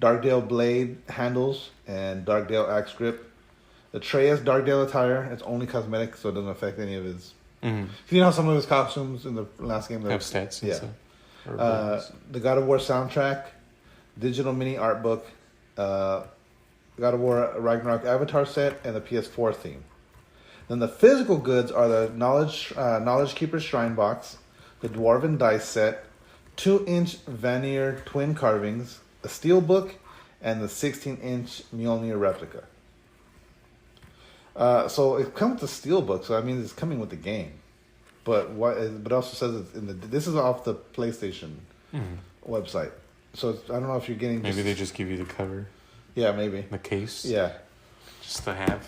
Darkdale blade handles, and Darkdale axe grip. The Atreus Darkdale attire, it's only cosmetic, so it doesn't affect any of his... Mm-hmm. You know how some of his costumes in the last game... Have stats and yeah. stuff. The God of War soundtrack, digital mini art book, God of War Ragnarok avatar set, and the PS4 theme. Then the physical goods are the Knowledge Keeper Shrine box, the Dwarven dice set, 2-inch Vanir twin carvings, a steel book, and the 16-inch Mjolnir replica. So it comes with the steel book, so I mean it's coming with the game. But it also says it's in the... This is off the PlayStation website. So I don't know if you're getting... Maybe they just give you the cover. Yeah, maybe. The case. Yeah. Just to have.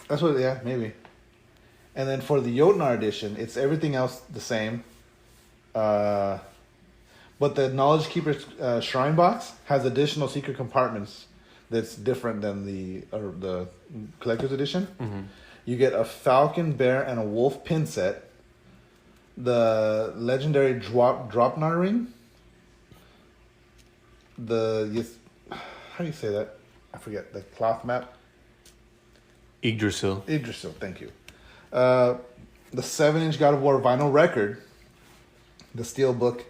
That's what... Yeah, maybe. And then for the Jotnar edition, it's everything else the same. But the Knowledge Keeper's Shrine box has additional secret compartments that's different than the Collector's Edition. Mm-hmm. You get a falcon, bear, and a wolf pin set. The legendary Dropnar ring. How do you say that? I forget. The cloth map. Yggdrasil, thank you. The 7-inch God of War vinyl record. The steel book.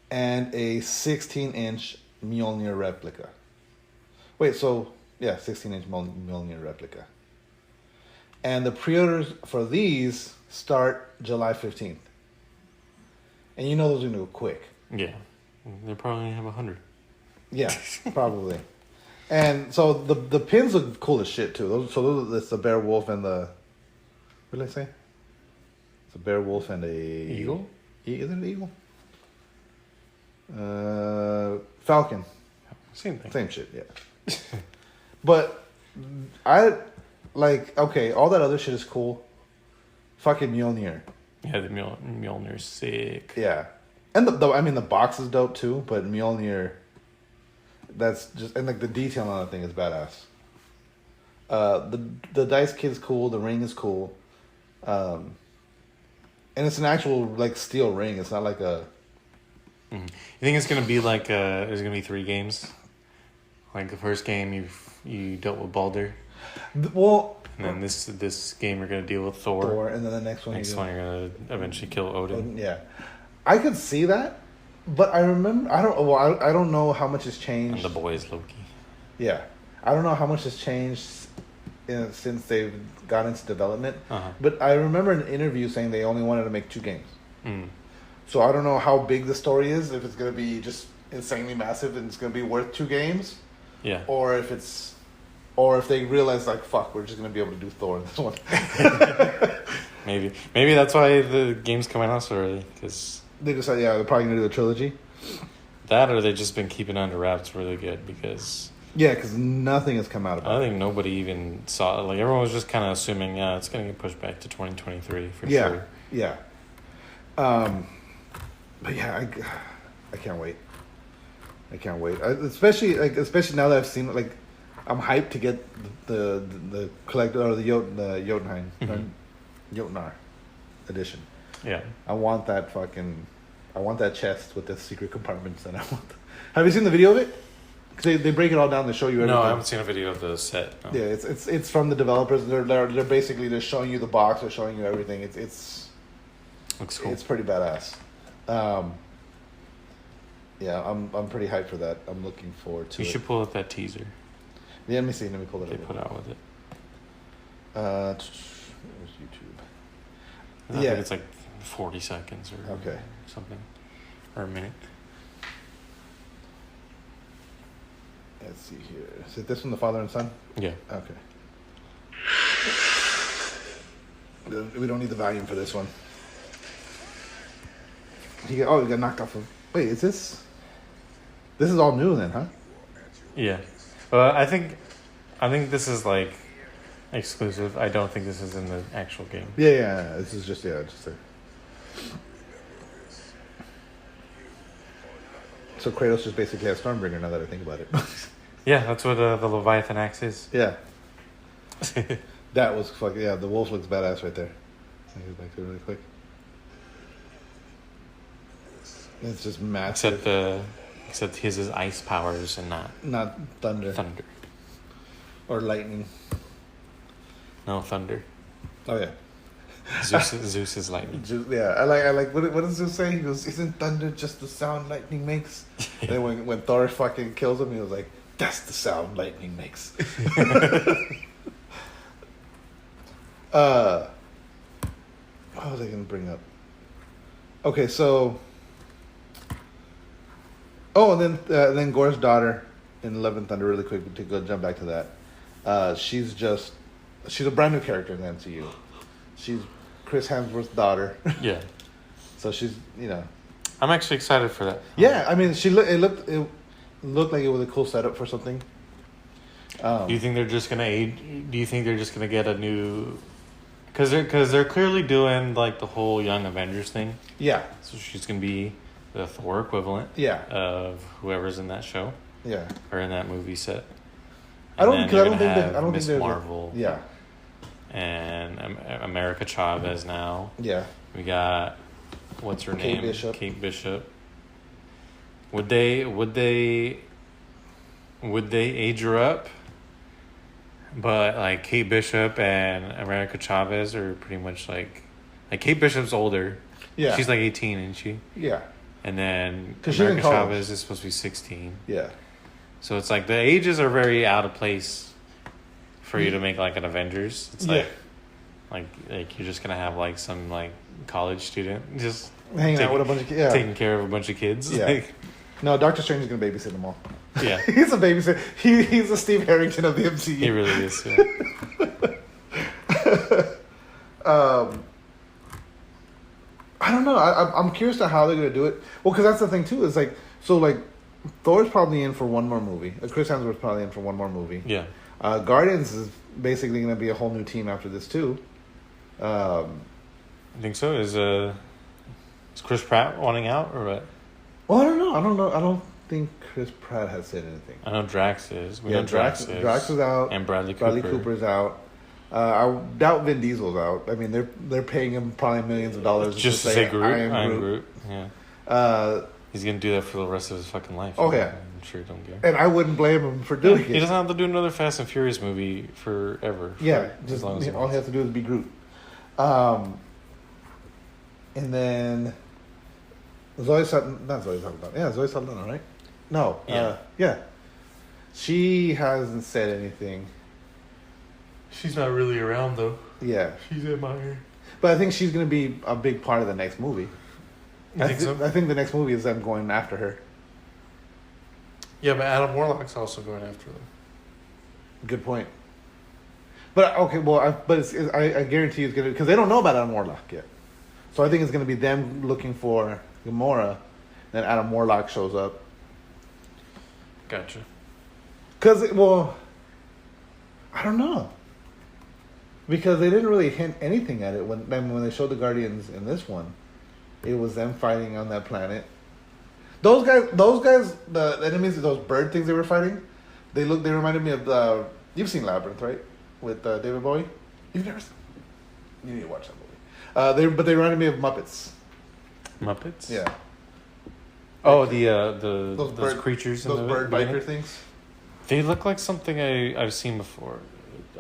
And a 16-inch Mjolnir replica. Wait, so... Yeah, 16-inch Mjolnir replica. And the pre-orders for these start July 15th. And you know those are going to go quick. yeah. They're probably going to have 100. Yeah, probably. And so the pins look cool as shit, too. It's the bear wolf and the... What did I say? It's a bear wolf and a... Eagle? Is it an eagle? Falcon. Same thing. Same shit, yeah. But I like, okay, all that other shit is cool. Fucking Mjolnir. Yeah, the Mjolnir's sick. Yeah. And the box is dope too, but Mjolnir, that's just, and like the detail on the thing is badass. The dice kit is cool, the ring is cool. And it's an actual like steel ring. It's not like a... You think it's gonna be like there's gonna be 3 games? Like the first game you dealt with Baldur. Well, and then this game you're gonna deal with Thor. And then the next one you're gonna eventually kill Odin. Yeah, I could see that, but I remember I don't know how much has changed. And the boy is Loki. Yeah, I don't know how much has changed since they've got into development. But I remember an interview saying they only wanted to make 2 games. So I don't know how big the story is. If it's gonna be just insanely massive and it's gonna be worth 2 games. Yeah. Or if they realize like, fuck, we're just gonna be able to do Thor in this one. Maybe that's why the game's coming out so early, because they decided, they're probably gonna do the trilogy. That, or they've just been keeping under wraps really good, because nothing has come out about it. I think nobody even saw it. Like everyone was just kind of assuming, it's gonna get pushed back to 2023 for sure. Yeah. But yeah, I can't wait. Especially now that I've seen it, like, I'm hyped to get the collector or the Jotunheim Jotnar edition. Yeah. I want that chest with the secret compartments, and Have you seen the video of it? 'Cause they break it all down. They show you everything. No, I haven't seen a video of the set. No. Yeah, it's from the developers. They're basically just showing you the box. They're showing you everything. It's looks cool. It's pretty badass. Yeah, I'm pretty hyped for that. I'm looking forward to it. You should pull up that teaser. Yeah, let me see. Let me pull it up. They put out with it. Where's YouTube? I think it's like 40 seconds or something. Or a minute. Let's see here. Is it this one, the father and son? Yeah. Okay. We don't need the volume for this one. He got knocked off of... Wait, is this... This is all new then, huh? Yeah. Well, I think this is like exclusive. I don't think this is in the actual game. Yeah. This is just a... So Kratos just basically has Stormbringer now that I think about it. Yeah, that's what the Leviathan axe is. Yeah. That was fucking... Yeah, the wolf looks badass right there. Let me go back to it really quick. It's just massive. Except Except his is ice powers and Not thunder. thunder. Or lightning. No, thunder. Oh, yeah. Zeus is lightning. Yeah, I like. What does Zeus say? He goes, "Isn't thunder just the sound lightning makes?" And then when Thor fucking kills him, he was like, "That's the sound lightning makes." What was I gonna bring up? Okay, so. Oh, and then Gore's daughter in Love and Thunder. Really quick to go jump back to that. She's a brand new character in the MCU. She's Chris Hemsworth's daughter. Yeah. So she's, I'm actually excited for that. Yeah, I mean, it looked like it was a cool setup for something. Do you think they're just gonna age? Do you think they're just gonna get a new? Because they're clearly doing like the whole Young Avengers thing. Yeah. So she's gonna be the Thor equivalent. Yeah. Of whoever's in that show. Yeah. Or in that movie set. I don't think Miss Marvel. Yeah. And America Chavez now. Yeah. We got what's her name? Bishop. Kate Bishop. Would they age her up? But like Kate Bishop and America Chavez are pretty much like Kate Bishop's older. Yeah. She's like 18, isn't she? Yeah. And then America America Chavez is supposed to be 16. Yeah. So it's like the ages are very out of place for you to make like an Avengers. It's like you're just gonna have like some like college student just hanging out with a bunch of kids, taking care of a bunch of kids. Yeah. No, Doctor Strange is gonna babysit them all. Yeah. He's a babysitter. He's the Steve Harrington of the MCU. He really is. Yeah. I don't know. I'm curious to how they're gonna do it. Well, because that's the thing too. Is like Thor's probably in for one more movie. Chris Hemsworth's probably in for one more movie. Yeah. Guardians is basically going to be a whole new team after this too. I think so. Is Chris Pratt wanting out or what? Well, I don't know. I don't think Chris Pratt has said anything. I know Drax is. We know Drax is. Drax is out. And Bradley Cooper. Cooper's out. I doubt Vin Diesel's out. I mean, they're paying him probably millions of dollars just to say Groot. I am Groot. Yeah. He's gonna do that for the rest of his fucking life. Oh yeah. I'm sure he don't care. And I wouldn't blame him for doing it. He doesn't have to do another Fast and Furious movie forever. Yeah, as long as all he has to do is be Groot. And then Zoe Saldana, Zoe Saldana, right? No. Yeah. Yeah. She hasn't said anything. She's not really around though. Yeah. She's MIA. But I think she's going to be a big part of the next movie. You think so? I think the next movie is them going after her. Yeah, but Adam Warlock's also going after them. Good point. But okay, well, I guarantee it's gonna, because they don't know about Adam Warlock yet. So I think it's gonna be them looking for Gamora, then Adam Warlock shows up. Gotcha. Because I don't know. Because they didn't really hint anything at it when they showed the Guardians in this one. It was them fighting on that planet. Those guys, the enemies, those bird things they were fighting, they reminded me of you've seen Labyrinth, right? With David Bowie. You've never seen. You need to watch that movie. They reminded me of Muppets. Muppets? Yeah. Oh, those creatures. Those bird biker things. They look like something I've seen before.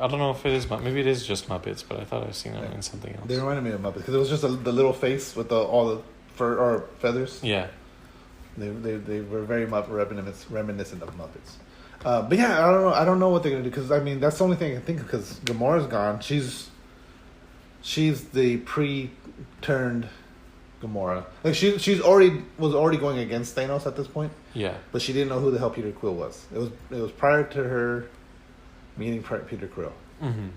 I don't know if it is maybe it is just Muppets, but I thought I've seen them in something else. They reminded me of Muppets because it was just the little face with all the fur or feathers. Yeah. They were very reminiscent of Muppets. But yeah, I don't know what they're gonna do because I mean that's the only thing I can think of because Gamora's gone. She's the pre-turned Gamora. Like she was already going against Thanos at this point. Yeah. But she didn't know who the hell Peter Quill was. It was prior to her meeting Peter Quill. Mm-hmm.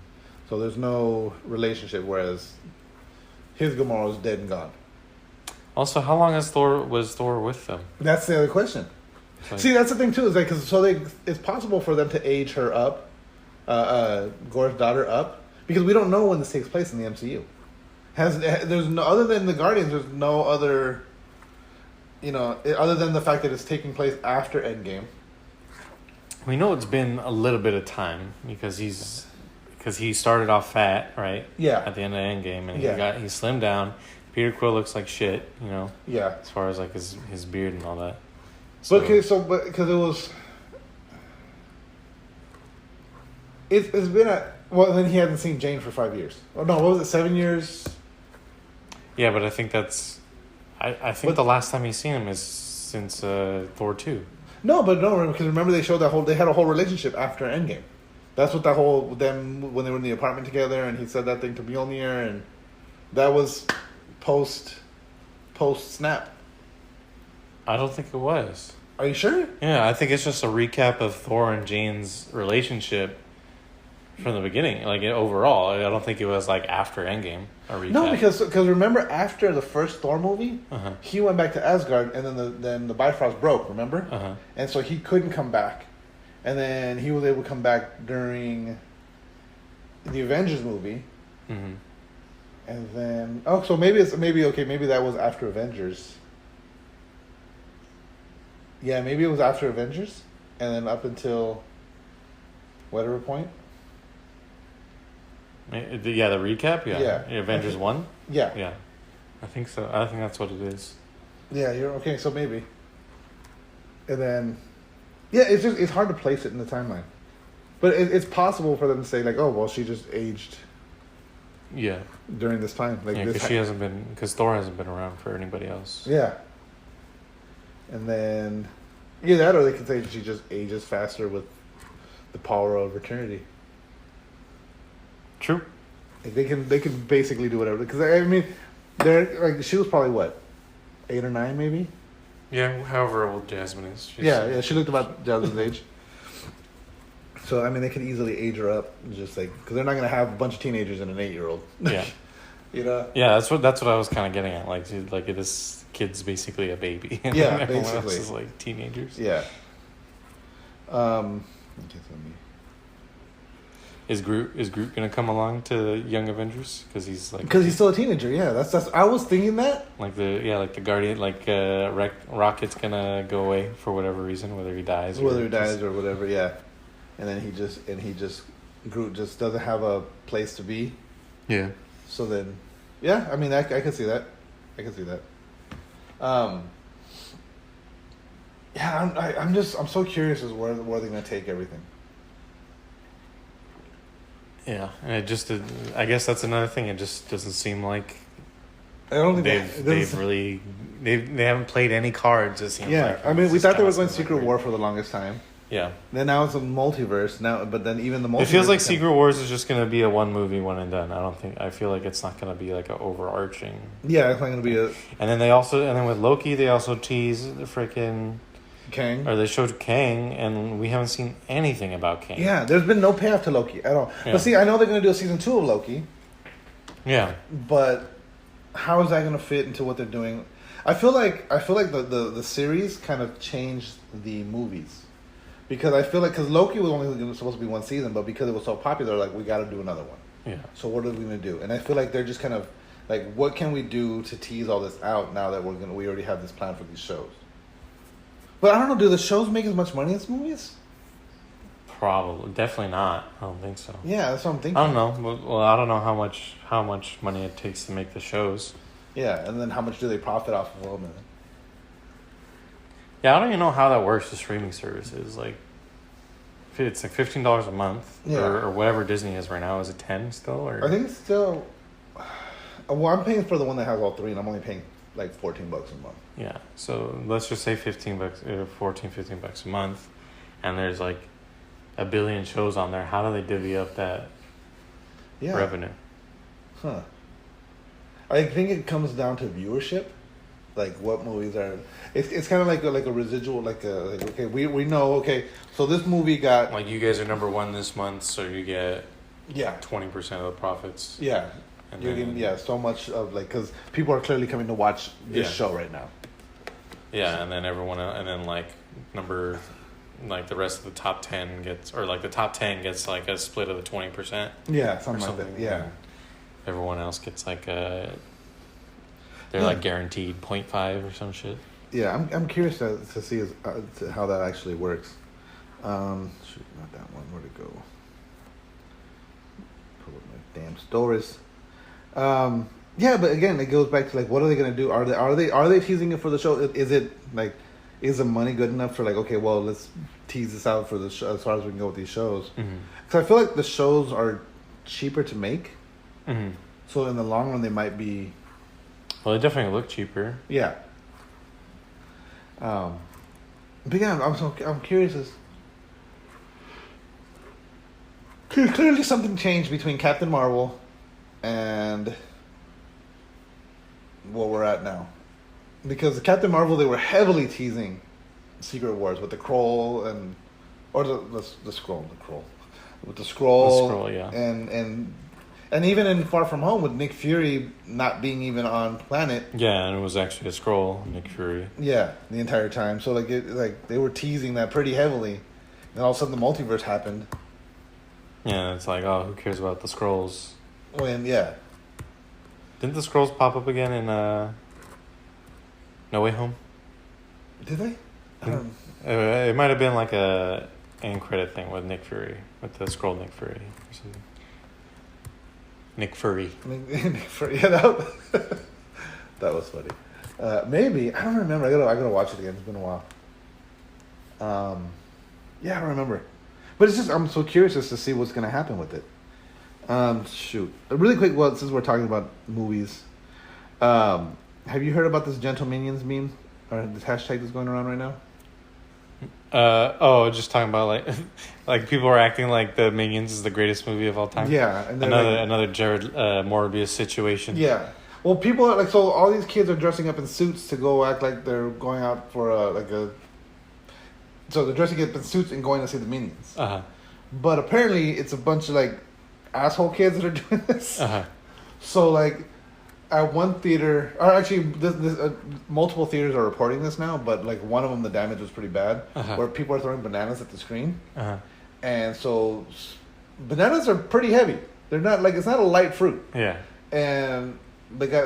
So there's no relationship. Whereas his Gamora was dead and gone. Also, how long was Thor with them? That's the other question. Like, see, that's the thing too. Is like it's possible for them to age her up, Gore's daughter up, because we don't know when this takes place in the MCU. There's no other than the Guardians. There's no other, other than the fact that it's taking place after Endgame. We know it's been a little bit of time because he started off fat, right? Yeah. At the end of Endgame, and he slimmed down. Peter Quill looks like shit, Yeah. as far as like his beard and all that. So, because it was, it's been then he hasn't seen Jane for 5 years. Oh no, what was it? 7 years. yeah, but I think that's. I think the last time he's seen him is since Thor 2. No, because remember they showed they had a whole relationship after Endgame. That's what that whole them when they were in the apartment together, and he said that thing to Mjolnir, and that was post snap. I don't think it was. Are you sure? Yeah, I think it's just a recap of Thor and Jane's relationship from the beginning, like overall. I don't think it was like after Endgame a recap. No, because remember after the first Thor movie, he went back to Asgard, and then the Bifrost broke. Remember, and so he couldn't come back, and then he was able to come back during the Avengers movie, and then so maybe that was after Avengers. Yeah, maybe it was after Avengers, and then up until whatever point. Yeah, the recap. Yeah, Avengers 1. Yeah, I think so. I think that's what it is. Yeah, you're okay. So maybe, and then, it's hard to place it in the timeline, but it's possible for them to say like, oh well, she just aged. Yeah. During this time, like because Thor hasn't been around for anybody else. Yeah. And then, that or they could say she just ages faster with the power of eternity. True. Like they can basically do whatever, because I mean, they're like she was probably what, 8 or 9 maybe. Yeah, however old Jasmine is. She looked about Jasmine's age. So I mean, they could easily age her up, just like because they're not gonna have a bunch of teenagers and an 8-year-old. Yeah. Yeah, that's what I was kind of getting at. Like this kid's basically a baby. Yeah, everyone basically. else is like teenagers. Yeah. Is Groot gonna come along to Young Avengers because he's still a teenager? Yeah, that's I was thinking that. Like the Guardian, Rocket's gonna go away for whatever reason, whether he dies or whatever. Yeah, and then Groot just doesn't have a place to be. Yeah. So then, I mean, I can see that. I'm so curious as where they're gonna take everything. Yeah, and I guess that's another thing. It just doesn't seem like I don't think they haven't played any cards. It seems like. I mean, we thought they were going Secret War for the longest time. Yeah. Then now it's a multiverse now, but then even the multiverse. It feels like Secret Wars is just going to be a one movie, one and done. I feel like it's not going to be like an overarching. Yeah, it's not going to be a. And then with Loki, they also teased the freaking Kang. Or they showed Kang, and we haven't seen anything about Kang. Yeah, there's been no payoff to Loki at all. Yeah. But see, I know they're going to do a season 2 of Loki. Yeah. But how is that going to fit into what they're doing? I feel like the series kind of changed the movies. Because I feel like, because Loki was only supposed to be one season, but because it was so popular, like, we got to do another one. Yeah. So what are we going to do? And I feel like they're just kind of, like, what can we do to tease all this out now that we already have this plan for these shows? But I don't know, do the shows make as much money as movies? Probably. Definitely not. I don't think so. Yeah, that's what I'm thinking. I don't know. Well, I don't know how much money it takes to make the shows. Yeah, and then how much do they profit off of them? Yeah, I don't even know how that works, the streaming services. Like, it's like $15 a month, or whatever Disney is right now. Is it 10 still? Or? I think it's still. Well, I'm paying for the one that has all three, and I'm only paying like $14 a month. Yeah, so let's just say $15, $15 a month, and there's like a billion shows on there. How do they divvy up that revenue? Huh. I think it comes down to viewership. Like what movies are, it's kind of like a residual, okay, we know, okay, so this movie got, like, you guys are number one this month, so you get 20% of the profits. Yeah, and you're getting so much of, like, because people are clearly coming to watch this show right now. Yeah, and then everyone, and then like the rest of the top 10 gets, or like the top 10 gets like a split of the 20%. Yeah, something like that. Yeah, everyone else gets like a. They're like guaranteed 0.5 or some shit. Yeah, I'm curious to see how that actually works. Not that one. Where'd it go? Pull up my damn stories. Yeah, but again, it goes back to, like, what are they gonna do? Are they teasing it for the show? Is it like, is the money good enough for like, okay, well, let's tease this out for the as far as we can go with these shows. Because I feel like the shows are cheaper to make. So in the long run, they might be. Well, they definitely look cheaper. Yeah. But yeah, I'm curious as. Clearly, something changed between Captain Marvel and what we're at now. Because Captain Marvel, they were heavily teasing Secret Wars with the Skrull or the Skrull with the Skrull, yeah, and even in Far From Home with Nick Fury not being even on planet. Yeah, and it was actually a Skrull, Nick Fury. Yeah, the entire time. So like they were teasing that pretty heavily, and all of a sudden the multiverse happened. Yeah, it's like, oh, who cares about the Skrulls? Didn't the Skrulls pop up again in No Way Home? Did they? It might have been like a end credit thing with Nick Fury, with the Skrull Nick Fury or something. Nick Fury. Nick Fury. Yeah, that was funny. Maybe, I don't remember. I gotta watch it again. It's been a while. Yeah, I don't remember. But it's just, I'm so curious as to see what's gonna happen with it. Shoot. Really quick, well, since we're talking about movies, have you heard about this Gentle Minions meme? Or this hashtag that's going around right now? Just talking about like people are acting like the Minions is the greatest movie of all time. Yeah, and another Jared Morbius situation. Yeah, well, people are like, so all these kids are dressing up in suits to go act like they're going out for so they're dressing up in suits and going to see the Minions. But apparently, it's a bunch of like asshole kids that are doing this. So like, at one theater, or actually, this multiple theaters are reporting this now. But like one of them, the damage was pretty bad, where people are throwing bananas at the screen, and so bananas are pretty heavy. They're not like, it's not a light fruit. Yeah, and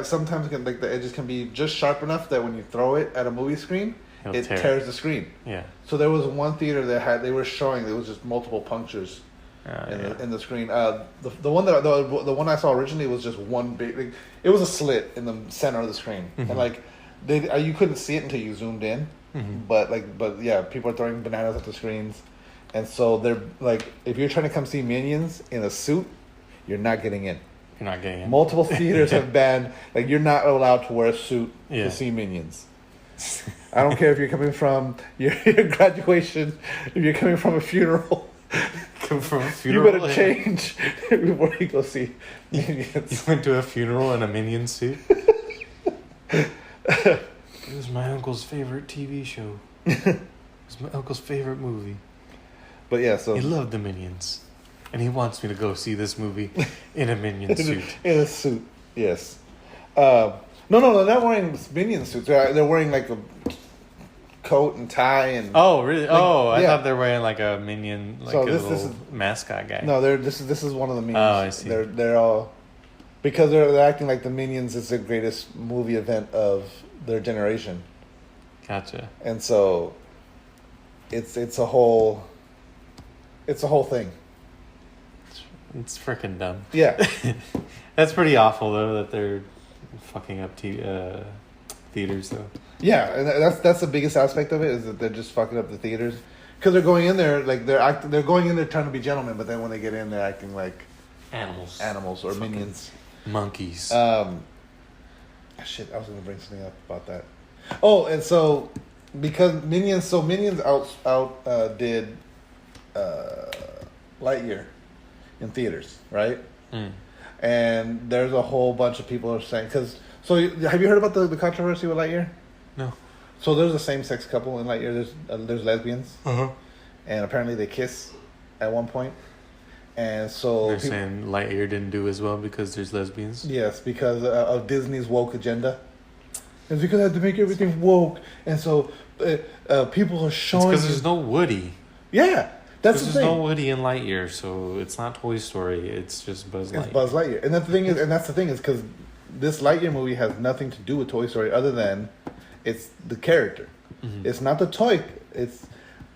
sometimes the edges can be just sharp enough that when you throw it at a movie screen, it tears the screen. Yeah. So there was one theater that they were showing there was just multiple punctures in the screen. The one I saw originally was just one big. It was a slit in the center of the screen, and like you couldn't see it until you zoomed in. But yeah, people are throwing bananas at the screens, and so they're like, if you're trying to come see Minions in a suit, you're not getting in. You're not getting in. Multiple theaters have banned, like, you're not allowed to wear a suit to see Minions. I don't care if you're coming from your graduation, if you're coming from a funeral. You better change before you go see Minions. You went to a funeral in a Minion suit? It was my uncle's favorite TV show. It was my uncle's favorite movie. But yeah, so he loved the Minions. And he wants me to go see this movie in a Minion suit. In a suit, yes. No, they're not wearing Minion suits. They're wearing like a coat and tie and. Oh really? I thought they were wearing like a Minion, like so this is mascot guy. No, this is one of the Minions. Oh, I see. They're all, because they're acting like the Minions is the greatest movie event of their generation. Gotcha. And so, it's a whole thing. It's freaking dumb. Yeah. That's pretty awful though that they're fucking up theaters though. Yeah, and that's the biggest aspect of it, is that they're just fucking up the theaters, because they're going in there like they're going in there trying to be gentlemen, but then when they get in, they're acting like animals or fucking minions, monkeys. Shit, I was gonna bring something up about that. Oh, and so because Minions outdid Lightyear in theaters, right? And there's a whole bunch of people are saying, have you heard about the controversy with Lightyear? No. So there's a same-sex couple in Lightyear. There's lesbians, and apparently they kiss at one point. And so they're saying Lightyear didn't do as well because there's lesbians. Yes, because of Disney's woke agenda. It's because I have to make everything woke, and so people are showing. It's because there's no Woody. Yeah. That's the thing. There's no Woody in Lightyear, so it's not Toy Story. It's just Buzz Lightyear. It's Buzz Lightyear, and that's the thing is because this Lightyear movie has nothing to do with Toy Story other than it's the character. It's not the toy. It's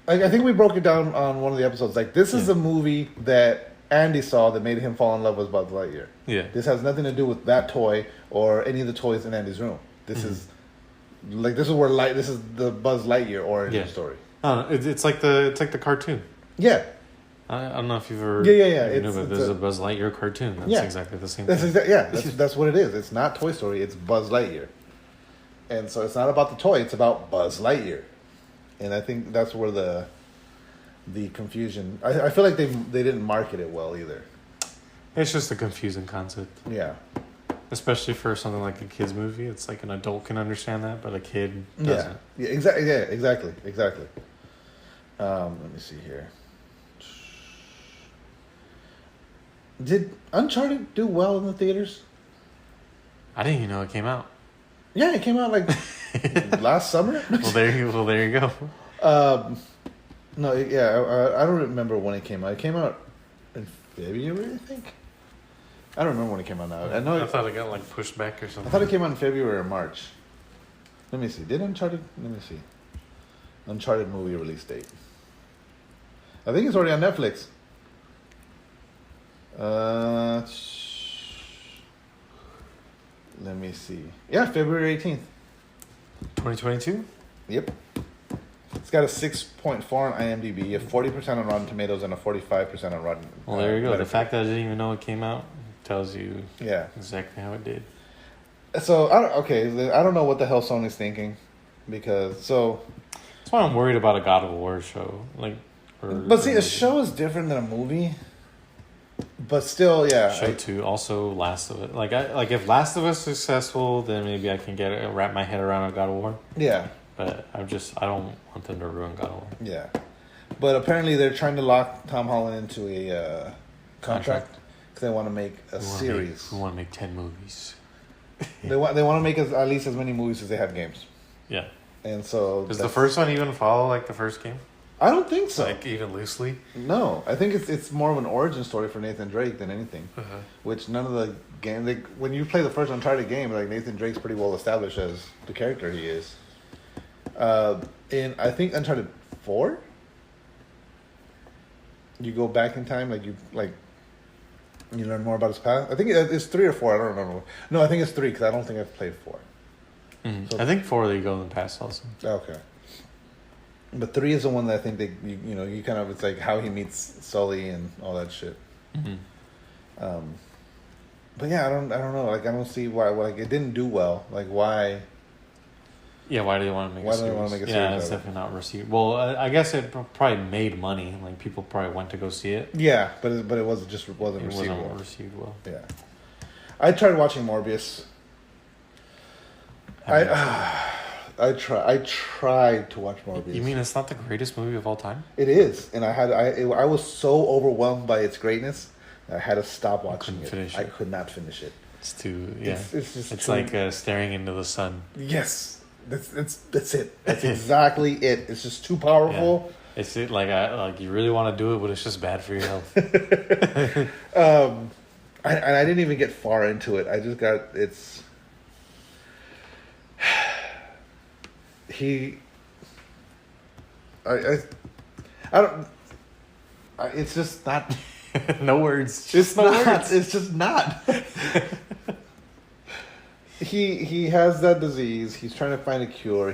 I think we broke it down on one of the episodes. Like, this is a movie that Andy saw that made him fall in love with Buzz Lightyear. Yeah. This has nothing to do with that toy or any of the toys in Andy's room. This is Like this is the Buzz Lightyear origin story. Oh, it's like the cartoon. Yeah. I don't know if you've ever. Yeah. But there's a Buzz Lightyear cartoon. That's exactly the same. That's what it is. It's not Toy Story. It's Buzz Lightyear, and so it's not about the toy. It's about Buzz Lightyear, and I think that's where the confusion. I feel like they didn't market it well either. It's just a confusing concept. Yeah. Especially for something like a kids movie, it's like an adult can understand that, but a kid doesn't. Yeah. Exactly. Let me see here. Did Uncharted do well in the theaters? I didn't even know it came out. Yeah, it came out like last summer. Well, there you go. No, I don't remember when it came out. It came out in February, I think. I don't remember when it came out now. I thought it got like pushed back or something. I thought it came out in February or March. Let me see. Let me see. Uncharted movie release date. I think it's already on Netflix. Let me see. Yeah, February 18th. 2022? Yep. It's got a 6.4 on IMDb, a 40% on Rotten Tomatoes, and a 45% on Rotten. Well, there you go. The fact that I didn't even know it came out tells you exactly how it did. So I don't know what the hell Sony's thinking, because that's why I'm worried about a God of War show. But see, a show is different than a movie. But still, yeah. Show 2, also Last of Us. Like if Last of Us is successful, then maybe I can wrap my head around a God of War. Yeah. But I don't want them to ruin God of War. Yeah. But apparently they're trying to lock Tom Holland into a contract because they want to make a series. We want to make 10 movies. They want to make at least as many movies as they have games. Yeah. And so does the first one even follow like the first game? I don't think so. Like even loosely? No, I think it's more of an origin story for Nathan Drake than anything. Uh-huh. Which none of the game when you play the first Uncharted game, like Nathan Drake's pretty well established as the character he is. In I think Uncharted 4, you go back in time, you learn more about his past. I think it's 3 or 4. I don't remember. No, I think it's 3 because I don't think I've played 4. Mm-hmm. So, I think 4 they go in the past also. Okay. But 3 is the one that I think you kind of, it's like how he meets Sully and all that shit. Mm-hmm. But yeah, I don't know. I don't see why. It didn't do well. Why? Yeah, why do they want to make a series? Why do they want to make a series? Yeah, it's definitely not received. Well, I guess it probably made money. People probably went to go see it. Yeah, but it wasn't received well. Received well. Yeah, I tried watching Morbius. I tried to watch Morbius. You mean it's not the greatest movie of all time? It is, and I was so overwhelmed by its greatness that I had to stop watching it. I could not finish it. It's too It's too, like staring into the sun. Yes, that's it. That's exactly it. It's just too powerful. Yeah. It's it you really want to do it, but it's just bad for your health. I didn't even get far into it. I just got it's. I don't. It's just not. No words. It's not. Words. It's just not. He has that disease. He's trying to find a cure.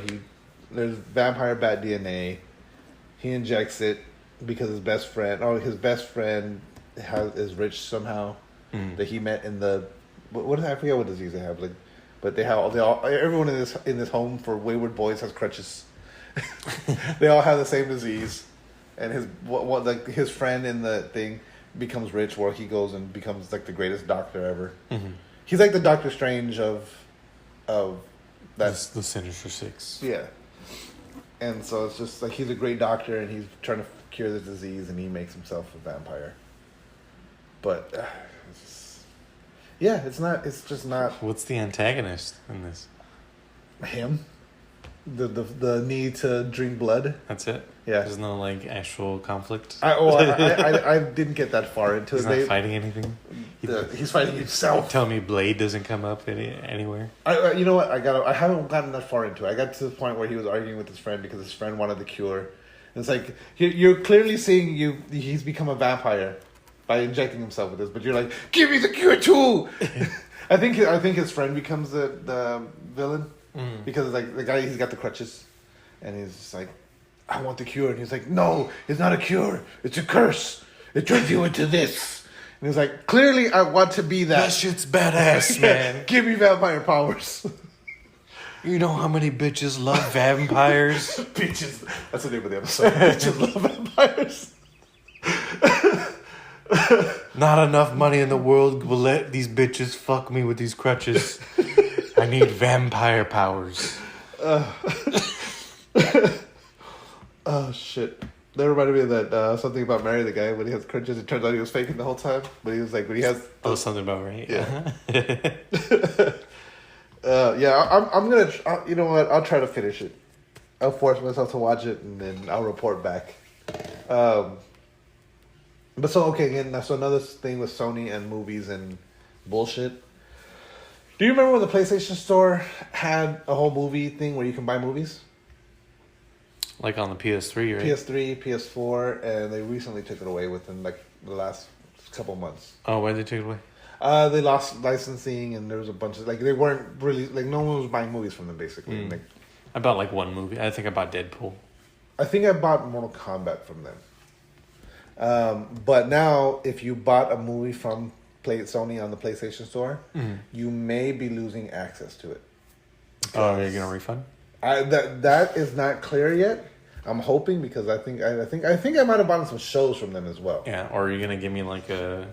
There's vampire bat DNA. He injects it because his best friend is rich somehow. That he met in the I forget what disease they have. But everyone in this home for wayward boys has crutches. They all have the same disease, and his friend in the thing becomes rich, where he goes and becomes the greatest doctor ever. Mm-hmm. He's like the Doctor Strange of that's the Sinister Six. Yeah, and so it's just he's a great doctor, and he's trying to cure the disease, and he makes himself a vampire. But it's just not. What's the antagonist in this? Him. The need to drink blood. That's it. Yeah. There's no actual conflict. I didn't get that far into it. He's not fighting anything. He's fighting himself. Tell me, Blade doesn't come up anywhere. You know what? I haven't gotten that far into it. I got to the point where he was arguing with his friend because his friend wanted the cure. And it's you're clearly seeing he's become a vampire by injecting himself with this, but you're like, give me the cure too. I think his friend becomes the villain. because like the guy, he's got the crutches, and he's just like, I want the cure, and he's like, no, it's not a cure, it's a curse. It turns you into this. And he's like, clearly I want to be that. That shit's badass, man. Give me vampire powers. You know how many bitches love vampires? Bitches. That's the name of the episode. Bitches love vampires. Not enough money in the world will let these bitches fuck me with these crutches. I need vampire powers. Oh, shit. That reminded me of that something about Mary, the guy, when he has crutches. It turns out he was faking the whole time. But he was like, when he has... Oh, something about right? Yeah. I'm going to... You know what? I'll try to finish it. I'll force myself to watch it, and then I'll report back. But so, okay, again, so another thing with Sony and movies and bullshit. Do you remember when the PlayStation Store had a whole movie thing where you can buy movies? Like on the PS3, right? PS3, PS4, and they recently took it away within like the last couple months. Oh, why did they take it away? They lost licensing, and there was a bunch of, like, they weren't really, like, no one was buying movies from them, basically. Like, I bought like one movie. I think I bought Deadpool. I think I bought Mortal Kombat from them. But now, if you bought a movie from Sony on the PlayStation Store, you may be losing access to it. Oh, are you gonna refund? That is not clear yet. I'm hoping, because I think I might have bought some shows from them as well. Yeah, or are you gonna give me like a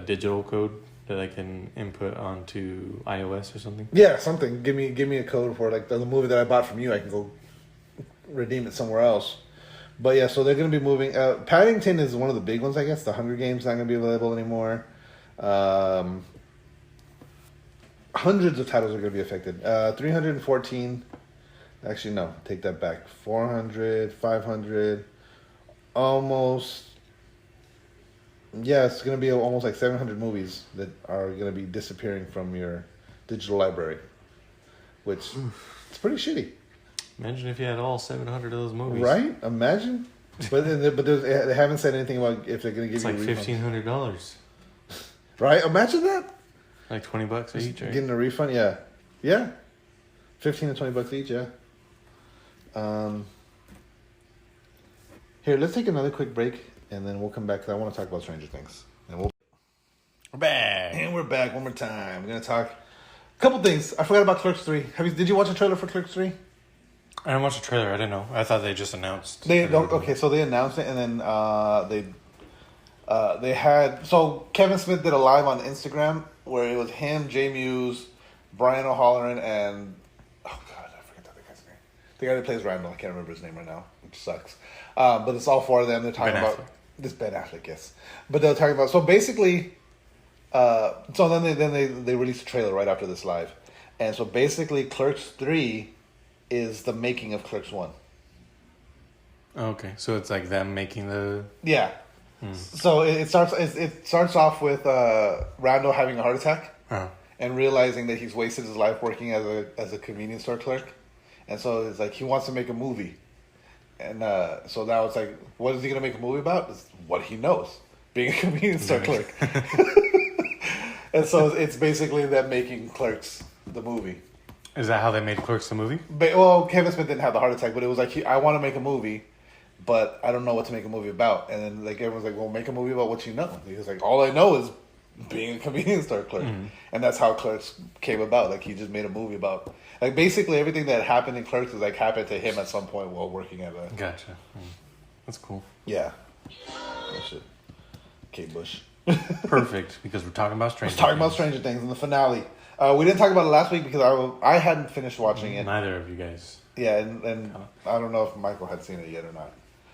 digital code that I can input onto iOS or something? Yeah, something. Give me a code for like the movie that I bought from you. I can go redeem it somewhere else. But yeah, so they're going to be moving. Paddington is one of the big ones, I guess. The Hunger Games not going to be available anymore. Hundreds of titles are going to be affected. 314. Actually, no. Take that back. 400, 500. Almost. Yeah, it's going to be almost like 700 movies that are going to be disappearing from your digital library. Which, it's pretty shitty. Imagine if you had all 700 of those movies. Right? Imagine. But they haven't said anything about if they're going to give you like $1,500. Right? Imagine that. Like $20 each, right? Getting a refund, yeah. Yeah. $15 to $20 each, yeah. Here, let's take another quick break, and then we'll come back, because I want to talk about Stranger Things. And we're back. And we're back one more time. We're going to talk a couple things. I forgot about Clerks 3. Did you watch the trailer for Clerks 3? I didn't watch the trailer. I didn't know. I thought they just announced. So they announced it, and then they had... So Kevin Smith did a live on Instagram where it was him, Jay Muse, Brian O'Halloran, and... Oh, God, I forget the other guy's name. The guy that plays Randall. I can't remember his name right now, which sucks. But it's all four of them. They're talking about... This Ben Affleck, yes. But they're talking about... So basically... so then they released a trailer right after this live. And so basically Clerks 3... is the making of Clerks 1. Okay, so it's like them making the... Yeah. So it starts off with Randall having a heart attack and realizing that he's wasted his life working as a convenience store clerk. And so it's like he wants to make a movie. And so now it's like, what is he going to make a movie about? It's what he knows, being a convenience store clerk. And so it's basically them making Clerks, the movie. Is that how they made Clerks the movie? Well, Kevin Smith didn't have the heart attack, but it was like, I want to make a movie, but I don't know what to make a movie about. And then like everyone's like, well, make a movie about what you know. He was like, all I know is being a convenience store clerk. And that's how Clerks came about. Like, he just made a movie about... Like, basically everything that happened in Clerks is like happened to him at some point while working at a... Gotcha. That's cool. Yeah. Oh, shit. Kate Bush. Perfect, because we're talking about Stranger Things. We're talking about Stranger Things in the finale. We didn't talk about it last week because I hadn't finished watching it. Neither of you guys. Yeah, and I don't know if Michael had seen it yet or not.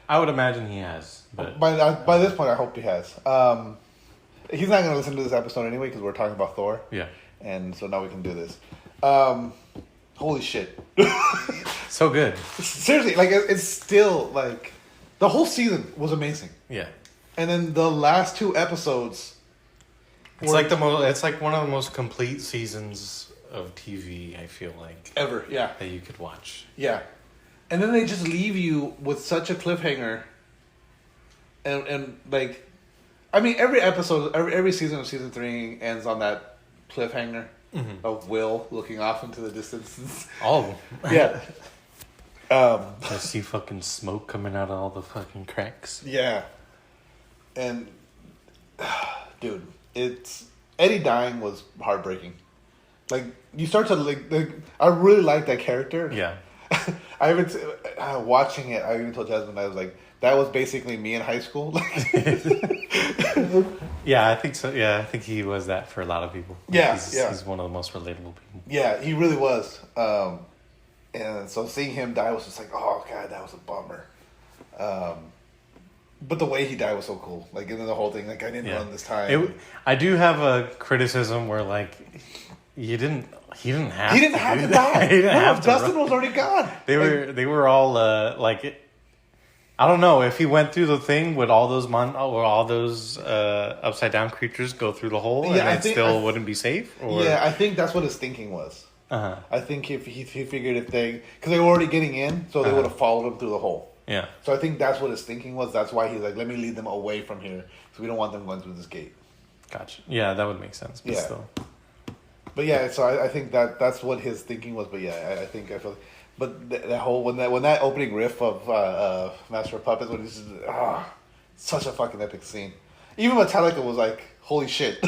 I would imagine he has. But by this point, I hope he has. He's not going to listen to this episode anyway because we're talking about Thor. Yeah. And so now we can do this. Holy shit. So good. Seriously, like, it's still, like... The whole season was amazing. Yeah. And then the last two episodes... It's like one of the most complete seasons of TV, I feel like. Ever, yeah. That you could watch. Yeah. And then they just leave you with such a cliffhanger. And like... I mean, every episode, every season of season 3 ends on that cliffhanger. of Will looking off into the distance. All of them. Yeah. I see fucking smoke coming out of all the fucking cracks. Yeah. And, dude, Eddie dying was heartbreaking. Like, you start to, like I really like that character. Yeah. I even, watching it, I even told Jasmine, I was like, that was basically me in high school. Yeah, I think so. Yeah, I think he was that for a lot of people. Yeah, he's one of the most relatable people. Yeah, he really was. And so seeing him die was just like, oh god, that was a bummer. But the way he died was so cool. Like, and then the whole thing, like, I didn't run this time. I do have a criticism where, like, he didn't have to die. He didn't have to. Dustin was already gone. They were all like. I don't know if he went through the thing. Would all those upside down creatures go through the hole and it still wouldn't be safe? Or? Yeah, I think that's what his thinking was. Uh-huh. I think if he figured because they were already getting in, so they would have followed him through the hole. Yeah. So I think that's what his thinking was. That's why he's like, let me lead them away from here, so we don't want them going through this gate. Gotcha. Yeah, that would make sense. But still. But yeah, so I think that's what his thinking was. But yeah, I feel. But that whole when that opening riff of Master of Puppets, when he's just, such a fucking epic scene. Even Metallica was like, "Holy shit!"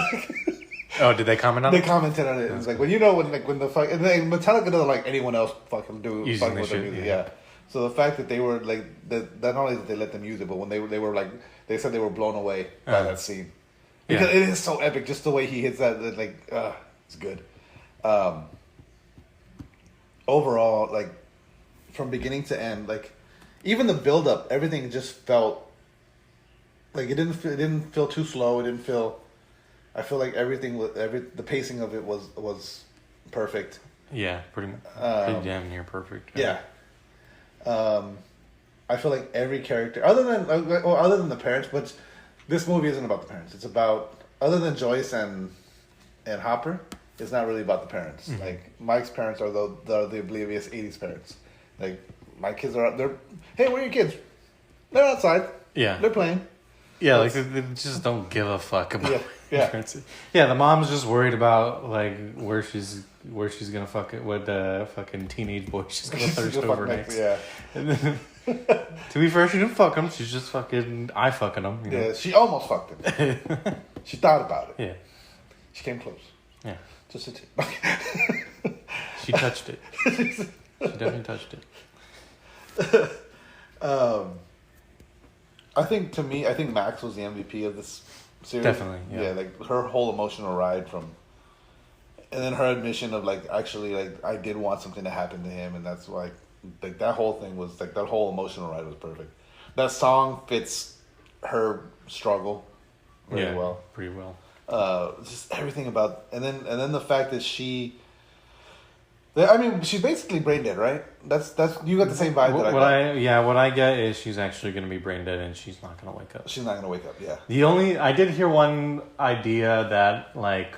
Oh, did they comment on it? They commented on it. It's like when the fuck, and then Metallica doesn't like anyone else fucking do using fucking with shit, their music. Yeah. So the fact that they were like that, not only did they let them use it, but when they were like, they said they were blown away by that scene because it is so epic. Just the way he hits that like, it's good. Overall, like, from beginning to end, like, even the build up, everything just felt like it didn't feel too slow. It didn't feel. I feel like the pacing of it was perfect. Yeah, pretty damn near perfect. Right? Yeah. I feel like every character, other than the parents, but this movie isn't about the parents. It's about, other than Joyce and Hopper, it's not really about the parents. Mm-hmm. Like, Mike's parents are the oblivious 80s parents. Like, my kids are out there. Hey, where are your kids? They're outside. Yeah. They're playing. Yeah, like, they just don't give a fuck about parents. Yeah, the mom's just worried about, like, where she's gonna fuck it, what fucking teenage boy she's gonna thirst over next. Yeah. And then, to be fair, she didn't fuck him. She's just fucking fucking him. You know? Yeah, she almost fucked him. She thought about it. Yeah. She came close. Yeah. Just a tip. She touched it. She definitely touched it. I think Max was the MVP of this series. Definitely, yeah. Like, her whole emotional ride and then her admission of, like, actually, like, I did want something to happen to him, and that's why, like, that whole thing was, like, that whole emotional ride was perfect. That song fits her struggle very well. Pretty well. Just everything about, and then the fact that she's basically brain dead, right? That's you got the same vibe that I got. What I get is she's actually going to be brain dead and she's not going to wake up. She's not going to wake up. Yeah. I did hear one idea that, like,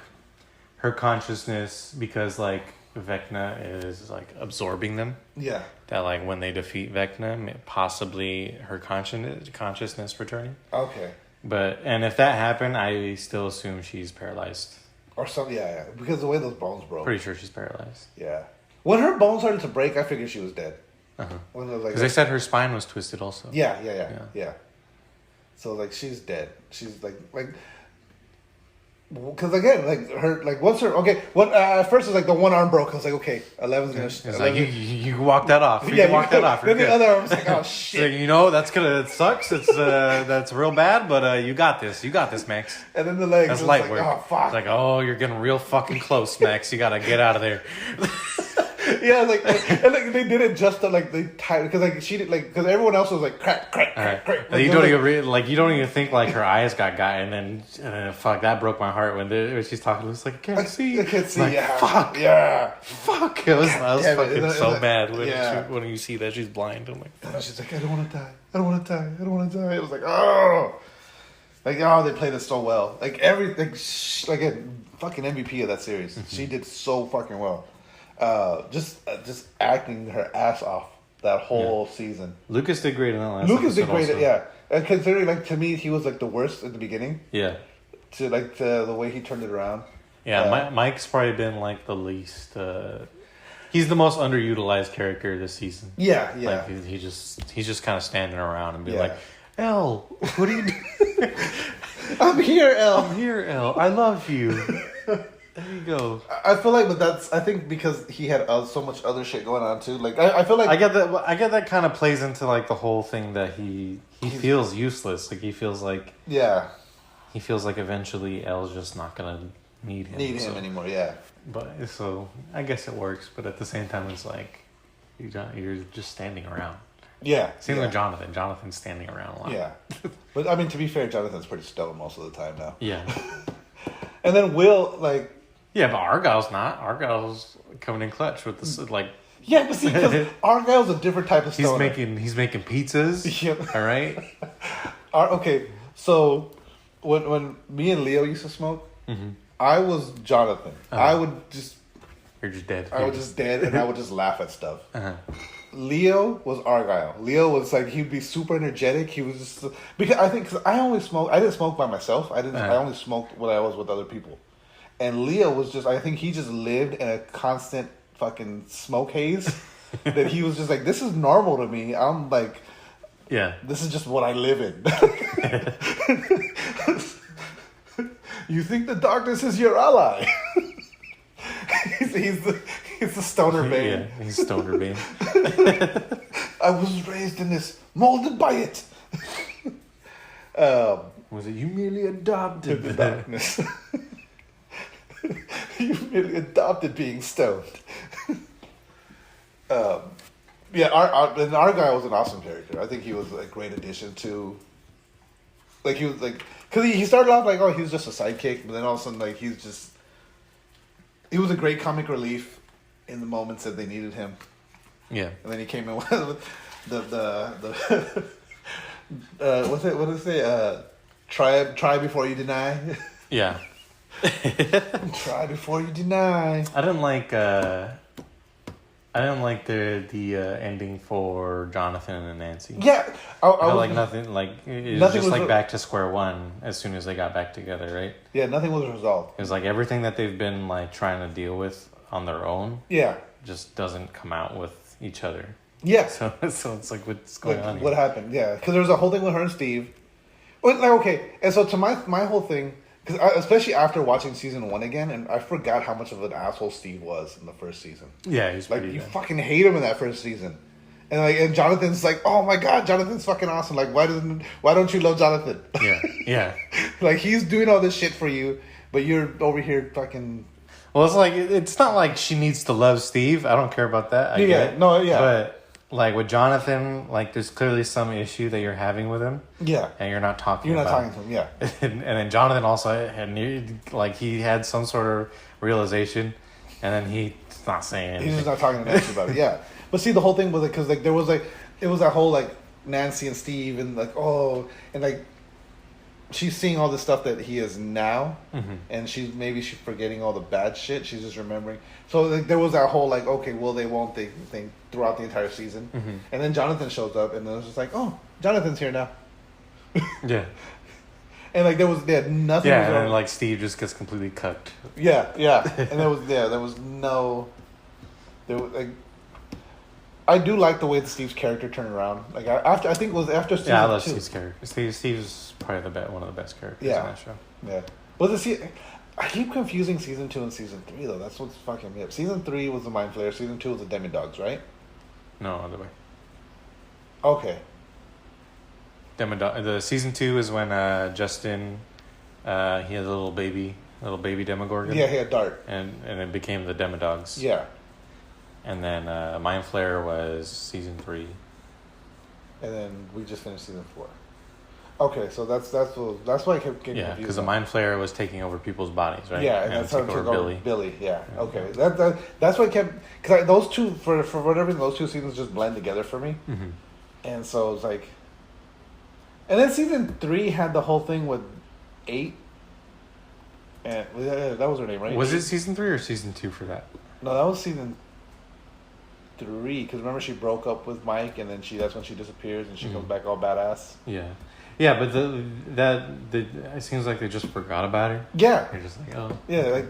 her consciousness, because, like, Vecna is, like, absorbing them. Yeah. That, like, when they defeat Vecna, possibly her consciousness returning. Okay. And if that happened, I still assume she's paralyzed. Or something, yeah. Because the way those bones broke. Pretty sure she's paralyzed. Yeah. When her bones started to break, I figured she was dead. Uh-huh. Because they said her spine was twisted also. Yeah. So, like, she's dead. She's, like... Because, again, like, her... Like, what's her... Okay, at first, it was, like, the one arm broke. I was like, okay, 11's gonna... It's like, you walk that off. You can walk that off. Then the other arm was like, oh, shit. So, it sucks. It's that's real bad, but you got this. You got this, Max. And then the legs. That's light work. Oh, fuck. It's like, oh, you're getting real fucking close, Max. You gotta get out of there. Yeah, like, and like they did it just to, like, they tied, because, like, she did, like, because everyone else was like crack. Like, you don't even think, like, her eyes got and then fuck, that broke my heart when she's talking. It's like, I can't see. I can't see. Like, yeah. Fuck. Yeah. Fuck. I was fucking so mad when you see that she's blind. I'm like, and she's like, I don't want to die. I don't want to die. It was like, oh. Like, oh, they played it so well. Like, again, fucking MVP of that series. Mm-hmm. She did so fucking well. Just acting her ass off that whole season. Lucas did great in that last Lucas did great, also. yeah. And considering, like, to me, he was, like, the worst at the beginning. Yeah. To the way he turned it around. Yeah, Mike's probably been like the least. He's the most underutilized character this season. Yeah. Like he's just kind of standing around and be like, "Elle, what are you doing?" I'm here, Elle. I'm here, Elle. I love you. There you go. I feel like, but I think because he had so much other shit going on too. Like I feel like I get that kind of plays into like the whole thing that he feels useless. Like he feels like eventually Elle's just not gonna need him anymore. Yeah. But so I guess it works. But at the same time, it's like you're just standing around. Yeah. Same with Jonathan. Jonathan's standing around a lot. Yeah. But I mean, to be fair, Jonathan's pretty stoned most of the time now. Yeah. And then Will, like... Yeah, but Argyle's not. Argyle's coming in clutch with this, like... Yeah, but see, because Argyle's a different type of stoner. He's making pizzas. Yep. All right? Okay, so when me and Leo used to smoke, I was Jonathan. I would just... You're just dead. I was just dead, and I would just laugh at stuff. Leo was Argyle. Leo was like, he'd be super energetic. He was just... Because I didn't smoke by myself. I only smoked when I was with other people. And Leo was just... I think he just lived in a constant fucking smoke haze. That he was just like, this is normal to me. I'm like... Yeah. This is just what I live in. You think the darkness is your ally. He's the stoner bane. Yeah, he's stoner bane. I was raised in this, molded by it. Was it you merely adopted the darkness? You merely adopted being stoned. Yeah, our guy was an awesome character. I think he was a great addition to. Like he was like, because he started off like, oh, he was just a sidekick, but then all of a sudden like he was a great comic relief in the moments that they needed him. Yeah, and then he came in with the what did it say? Try before you deny. Yeah. Try before you deny. I didn't like the ending for Jonathan and Nancy. Yeah, I felt like nothing. Like it was just like back to square one as soon as they got back together, right? Yeah, nothing was resolved. It was like everything that they've been like trying to deal with on their own. Yeah, just doesn't come out with each other. Yeah. So it's like what's going on? What happened? Yeah, because there was a whole thing with her and Steve. But like, okay, and so to my whole thing. Because especially after watching season 1 again, and I forgot how much of an asshole Steve was in the first season. Yeah, he's like pretty you bad. Fucking hate him in that first season, and Jonathan's like, oh my god, Jonathan's fucking awesome. Like why don't you love Jonathan? Yeah. Like he's doing all this shit for you, but you're over here fucking. Well, it's like it's not like she needs to love Steve. I don't care about that. I get it. But like with Jonathan, like there's clearly some issue that you're having with him. Yeah. And you're not talking to him. Yeah. And then Jonathan also he had some sort of realization, and then he's not saying anything. He's just not talking to Nancy about it. Yeah. But see, the whole thing was like, because like there was like, it was that whole like Nancy and Steve and like, oh, and like she's seeing all the stuff that he is now, and she's forgetting all the bad shit. She's just remembering. So like, there was that whole like, okay, will they, won't they thing throughout the entire season, and then Jonathan shows up, and then it was just like, oh, Jonathan's here now. Yeah. And like there was nothing. Yeah, and then like Steve just gets completely cucked. Yeah, and there was like. I do like the way that Steve's character turned around. Like after season 2. Yeah, I love Steve's character. Steve's probably one of the best characters in that show. Yeah. Well, I keep confusing season 2 and season 3 though. That's what's fucking me up. Season 3 was the Mind Flayer. Season 2 was the Demidogs, right? No, other way. Okay. The season 2 is when Justin he had a little baby Demogorgon. Yeah, he had Dart. And it became the Demidogs. Yeah. And then Mind Flayer was season 3. And then we just finished season 4. Okay, so that's why I kept getting confused. Yeah, because the Mind Flayer was taking over people's bodies, right? Yeah, and that's how it took over Billy. Yeah, okay. That's why I kept... Because those two, for whatever reason, those two seasons just blend together for me. Mm-hmm. And so it's like... And then season 3 had the whole thing with 8. And that was her name, right? Was it season 3 or season 2 for that? No, that was season 3. Because remember she broke up with Mike, and then that's when she disappears, and she comes back all badass. Yeah, but it seems like they just forgot about her. Yeah. They're just like, oh. Yeah, like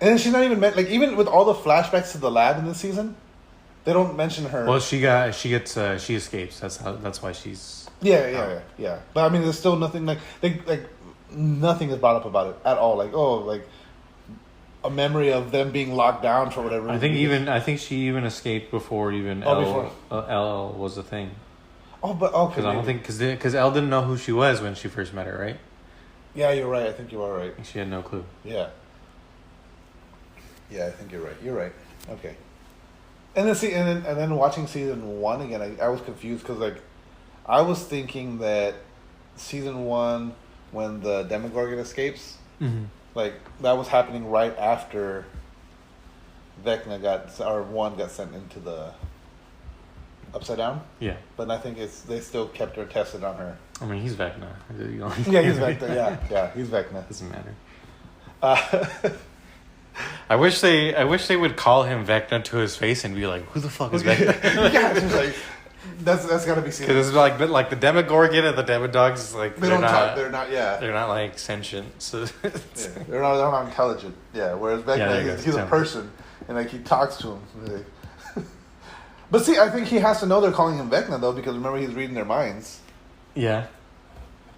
And then she's not even like even with all the flashbacks to the lab in this season, they don't mention her. Well, she escapes. That's why she's. Yeah. But I mean, there's still nothing like nothing is brought up about it at all. Like a memory of them being locked down for whatever. I think she even escaped before even Elle was a thing. Oh, but okay. Because I don't think because Elle didn't know who she was when she first met her, right? Yeah, you're right. I think you are right. She had no clue. Yeah. Yeah, I think you're right. You're right. Okay. And then watching season 1 again, I was confused because like I was thinking that season 1 when the Demogorgon escapes, like that was happening right after Vecna got sent into the Upside Down. Yeah. But I think they still kept her tested on her. I mean, he's Vecna. Yeah, he's Vecna. Yeah, he's Vecna. Doesn't matter. I wish they would call him Vecna to his face and be like, "Who the fuck is Vecna?" Yeah, it's like, that's gotta be seen. Because it's like the Demogorgon and the Demodogs, like they don't talk. They're not. Yeah, they're not like sentient. So they're not intelligent. Yeah, whereas Vecna, he's a person, and like he talks to him. Like, but see, I think he has to know they're calling him Vecna though, because remember he's reading their minds. Yeah.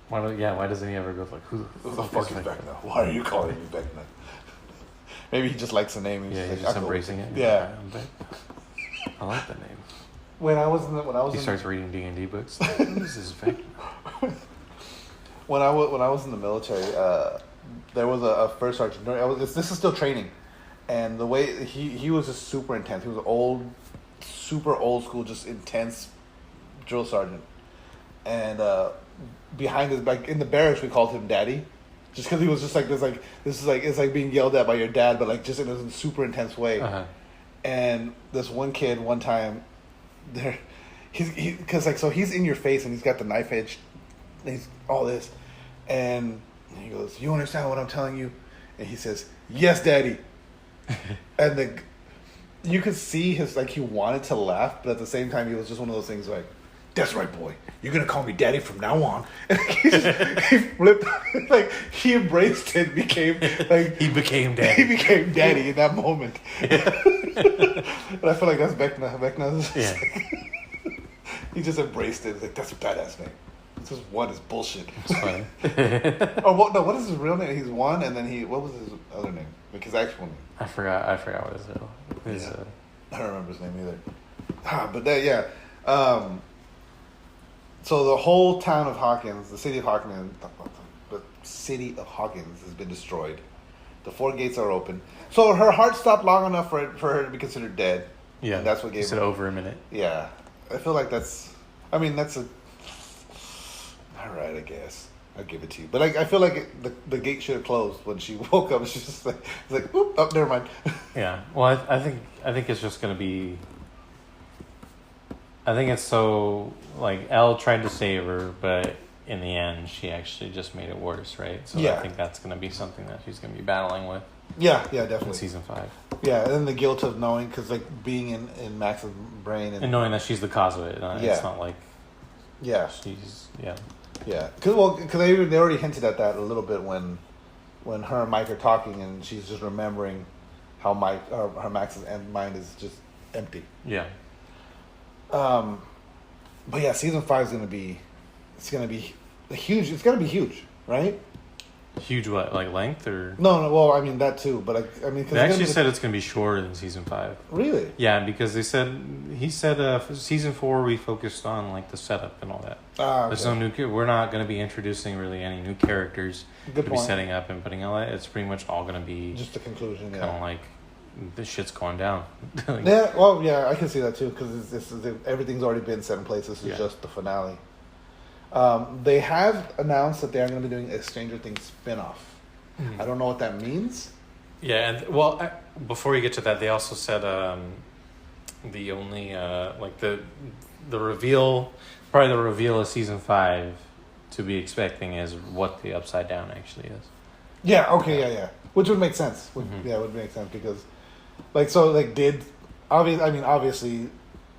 Why doesn't he ever go like, who the fuck is Vecna? Why are you calling me Vecna? Maybe he just likes the name. He's just embracing it. Yeah. I like the name. He starts reading D&D books. Like, this is Vecna. When I was in the military, there was a first sergeant. This is still training, and the way he was just super intense. He was super old school, just intense drill sergeant. And behind his back in the barracks, we called him Daddy, just because he was just like this. Like this is like it's like being yelled at by your dad, but like just in a super intense way. Uh-huh. And this one kid, one time, he's in your face and he's got the knife edge, and he's all this, and he goes, "You understand what I'm telling you?" And he says, "Yes, Daddy." And you could see he wanted to laugh, but at the same time, he was just one of those things like, "That's right, boy. You're gonna call me Daddy from now on." And he flipped, like he embraced it. He became Daddy. He became Daddy in that moment. Yeah. But I feel like that's Vecna. Vecna's. Yeah. He just embraced it. Like that's a badass name. This one is bullshit. It's funny. What is his real name? He's one, and then what was his other name? Like his actual name. I forgot what his I don't remember his name either. But so the whole town of Hawkins, the city of Hawkins has been destroyed. The 4 gates are open. So her heart stopped long enough for her to be considered dead. Yeah, and that's what gave her over a minute. Yeah, I feel like that's all right. I guess I'll give it to you. But I feel like the gate should have closed when she woke up. She's just like, oop, oh, never mind. Yeah. Well, I think it's just gonna be. I think it's so like Elle tried to save her, but in the end, she actually just made it worse, right? So yeah. I think that's going to be something that she's going to be battling with. Yeah, definitely. In season 5. Yeah, and then the guilt of knowing, because being in Max's brain and knowing that she's the cause of it. It's not like. Yeah. She's Yeah, because they already hinted at that a little bit when her and Mike are talking, and she's just remembering how her Max's mind is just empty. Yeah. But yeah, season 5 is gonna be huge. It's gonna be huge, right? Huge what? Like length or? No. Well, I mean that too, but I mean, they actually said it's gonna be shorter than season 5. Really? Yeah, because he said for season 4 we focused on like the setup and all that. Okay. There's no new. We're not gonna be introducing really any new characters. Good point. Be setting up and putting all that. It's pretty much all gonna be just the conclusion. Kind of like. This shit's going down. Yeah, well, yeah, I can see that too because everything's already been set in place. This is just the finale. They have announced that they are going to be doing a Stranger Things spin-off. Mm-hmm. I don't know what that means. Yeah, and before you get to that, they also said the only the reveal, probably the reveal of season 5 to be expecting is what the Upside Down actually is. Yeah. Okay. Yeah. Which would make sense. Yeah, it would make sense because. Obviously,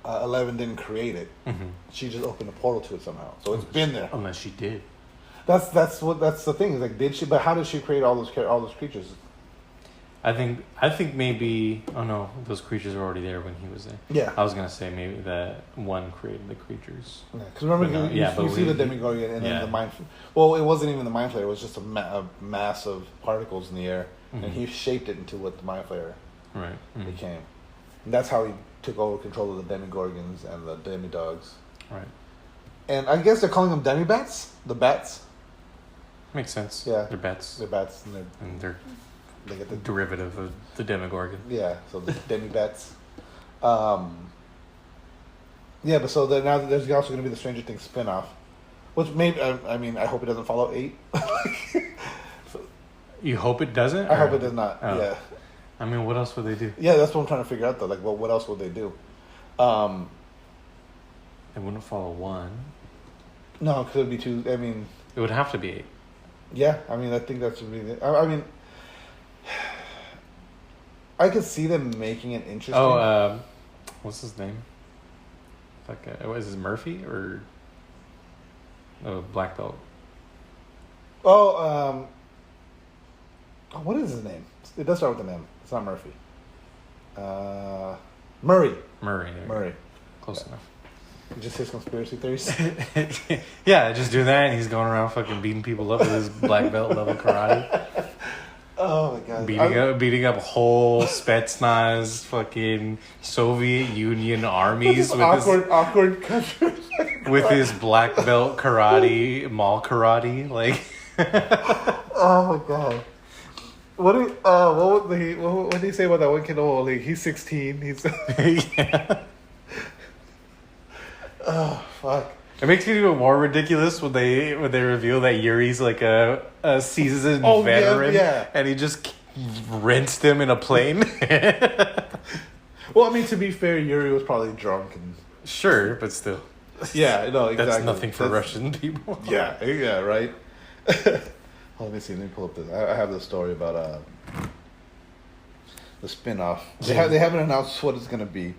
11 didn't create it. Mm-hmm. She just opened a portal to it somehow. So it's been there. Unless she did. That's the thing. Is like, did she? But how did she create all those creatures? I think maybe. Oh no, those creatures were already there when he was there. Yeah. I was gonna say maybe that one created the creatures. Because remember, you see the Demogorgon and then the mind. Well, it wasn't even the mind flayer. It was just a mass of particles in the air, and he shaped it into what the mind flayer became. And that's how he took over control of the Demogorgons and the Demidogs. Right. And I guess they're calling them Demibats. The bats. Makes sense. Yeah. They're bats. They're bats, and they're they get the derivative of the Demogorgon. Yeah, so the Demibats. Yeah, but so now there's also going to be the Stranger Things spinoff, which maybe I hope it doesn't follow 8. You hope it doesn't? I hope it does not. Oh. Yeah. I mean, what else would they do? Yeah, that's what I'm trying to figure out though. Like, what else would they do? It wouldn't follow 1. No, because it would be 2. I mean, it would have to be 8. Yeah, I mean, I think that's really. I mean, I could see them making it interesting. Oh, what's his name? Is it Murphy or Black Belt? Oh, what is his name? It does start with an M. It's not Murphy. Murray. Murray. Close enough. Just his conspiracy theories. Yeah, just doing that, and he's going around fucking beating people up with his black belt level karate. Oh my god! Beating up whole Spetsnaz fucking Soviet Union armies with awkward country. With his black belt karate, mall karate, like. Oh my god! What did he say about that one kid? Oh, like, he's 16. He's. Yeah. Oh fuck! It makes it even more ridiculous when they reveal that Yuri's like a seasoned veteran, and he just rinsed him in a plane. Well, I mean, to be fair, Yuri was probably drunk and sure, but still, yeah, no, exactly. That's nothing for Russian people. Yeah, right. Let me see. Let me pull up this. I have this story about the spinoff. They haven't announced what it's gonna be.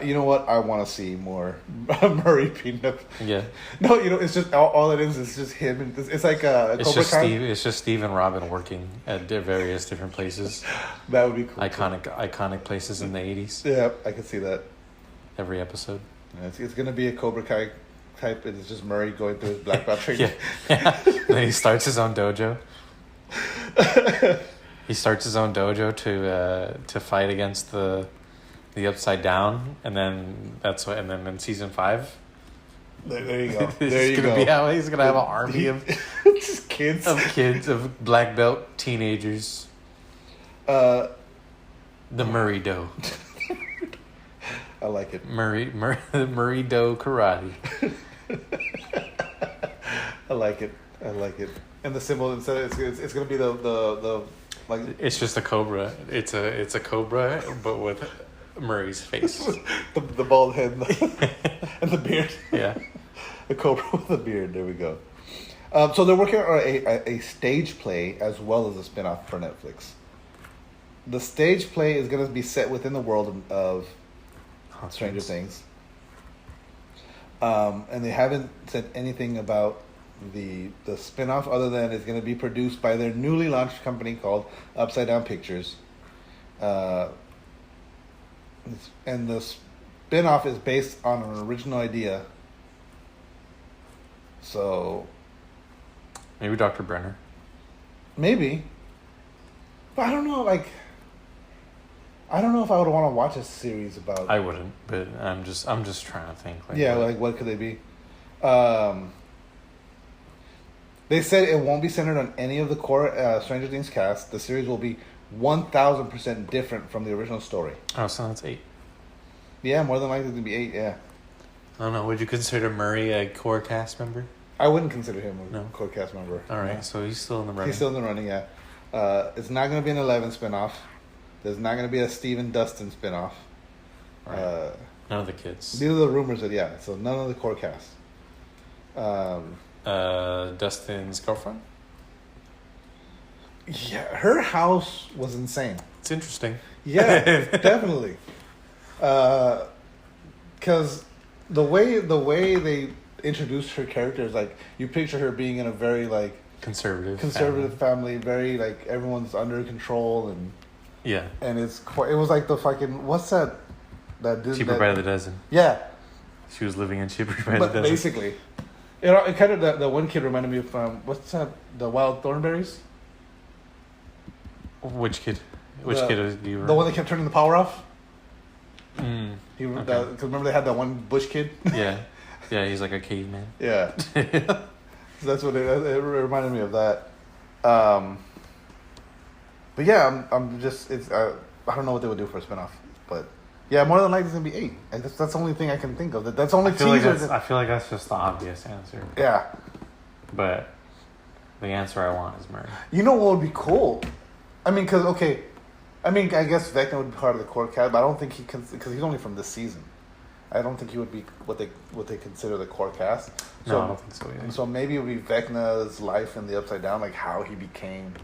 You know what? I want to see more Murray beating up. Yeah. No, it's just all it is. It's just him, and it's like It's just Steve and Robin working at various different places. That would be cool. Iconic places in the 80s. Yeah, I could see that. Every episode. Yeah, it's gonna be a Cobra Kai type. It's just Murray going through his black belt training. Yeah. Then he starts his own dojo. He starts his own dojo to fight against the Upside Down, and then in season 5. There you go. He's gonna have an army of just kids of black belt teenagers. The Murray Do. I like it. Murray Do karate. I like it. And the symbol instead it's gonna be the like it's just a cobra. It's a cobra, but with Murray's face. the bald head and the beard. Yeah. A cobra with a beard. There we go. So they're working on a stage play as well as a spinoff for Netflix. The stage play is going to be set within the world of Stranger Things. And they haven't said anything about the spinoff other than it's going to be produced by their newly launched company called Upside Down Pictures. And the spin-off is based on an original idea. So maybe Dr. Brenner. Maybe. But I don't know, I don't know if I would want to watch a series about. I wouldn't, but I'm just trying to think. What could they be? They said it won't be centered on any of the core Stranger Things cast. The series will be 1,000% different from the original story. Oh, so that's 8. Yeah, more than likely to be 8. Yeah. I don't know. Would you consider Murray a core cast member? I wouldn't consider him a core cast member. All right, so he's still in the running. He's still in the running. Yeah. It's not going to be an 11 spinoff. There's not going to be a Steve and Dustin spinoff. Right. None of the kids. These are the rumors that so none of the core cast. Dustin's girlfriend. Yeah, her house was insane. It's interesting. Yeah, definitely. Because the way they introduced her character is like you picture her being in a very like conservative family, very like everyone's under control, and Yeah. And it was like the fucking, what's that? Cheaper by the dozen. Yeah. She was living in Cheaper by the dozen. Basically. It kind of, the one kid reminded me of, what's that? The Wild Thornberries? Which kid? Which kid do you remember? The one that kept turning the power off? Okay. Because remember they had that one bush kid? Yeah. Yeah, he's like a caveman. Yeah. So that's what it reminded me of that. But yeah, I'm just, I don't know what they would do for a spinoff. But yeah, more than likely it's going to be 8. And that's the only thing I can think of. That's the only teaser. I feel like that's just the obvious answer. Yeah. But the answer I want is Murray. You know what would be cool? I mean, because, I guess Vecna would be part of the core cast, but I don't think he can, because he's only from this season. I don't think he would be what they consider the core cast. So, no, I don't think so either. So maybe it would be Vecna's life in the Upside Down, like how he became.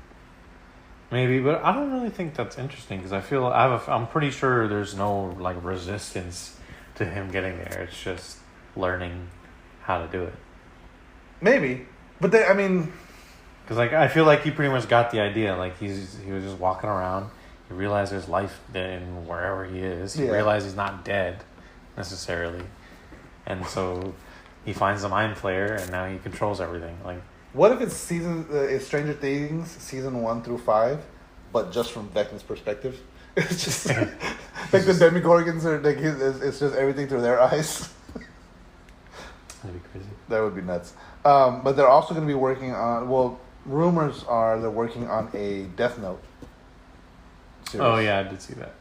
Maybe, but I don't really think that's interesting because I feel I'm pretty sure there's no like resistance to him getting there. It's just learning how to do it. Maybe, but because like I feel like he pretty much got the idea. Like he was just walking around. He realized there's life in wherever he is. He realized he's not dead necessarily, and so he finds the Mind Flayer, and now he controls everything. Like, what if it's it's Stranger Things season 1 through 5, but just from Vecna's perspective? It's just like the Demogorgons are like it's just everything through their eyes. That'd be crazy. That would be nuts. But they're also going to be working on. Well, rumors are they're working on a Death Note series. Oh yeah, I did see that.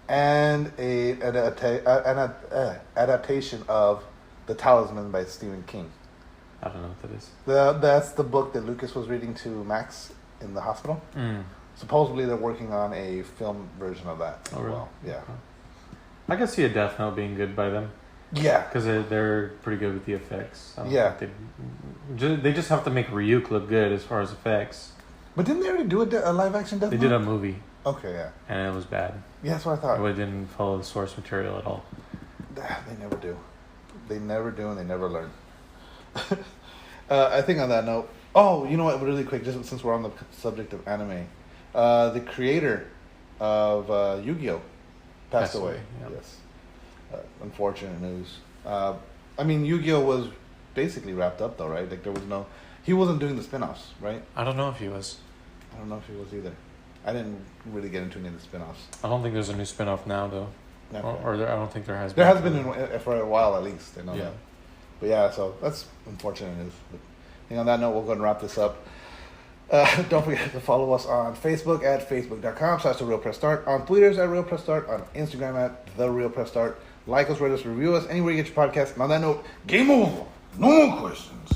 And an adaptation of The Talisman by Stephen King. I don't know what that is. That's the book that Lucas was reading to Max in the hospital. Supposedly they're working on a film version of that as well. Yeah. I can see a Death Note being good by them. Yeah. Because they're pretty good with the effects. They just have to make Ryuk look good as far as effects. But didn't they already do a live action Death Note? They did a movie. Okay, yeah. And it was bad. Yeah, that's what I thought. It didn't follow the source material at all. They never do. They never do, and they never learn. I think on that note... Oh, you know what? Really quick, just since we're on the subject of anime. The creator of Yu-Gi-Oh! passed away. Yeah. Yes. Unfortunate news. Yu-Gi-Oh! Was basically wrapped up, though, right? Like, there was no... He wasn't doing the spin-offs, right? I don't know if he was. I don't know if he was either. I didn't really get into any of the spin-offs. I don't think there's a new spin-off now, though. Okay. I don't think there has been. There has been for a while, at least. I know that. But yeah, so that's unfortunate news. But I think on that note, we'll go and wrap this up. Don't forget to follow us on Facebook at facebook.com/TheRealPressStart, on Twitter at RealPressStart, on Instagram at TheRealPressStart. Like us, rate us, review us, anywhere you get your podcast. And on that note, game over. No more questions.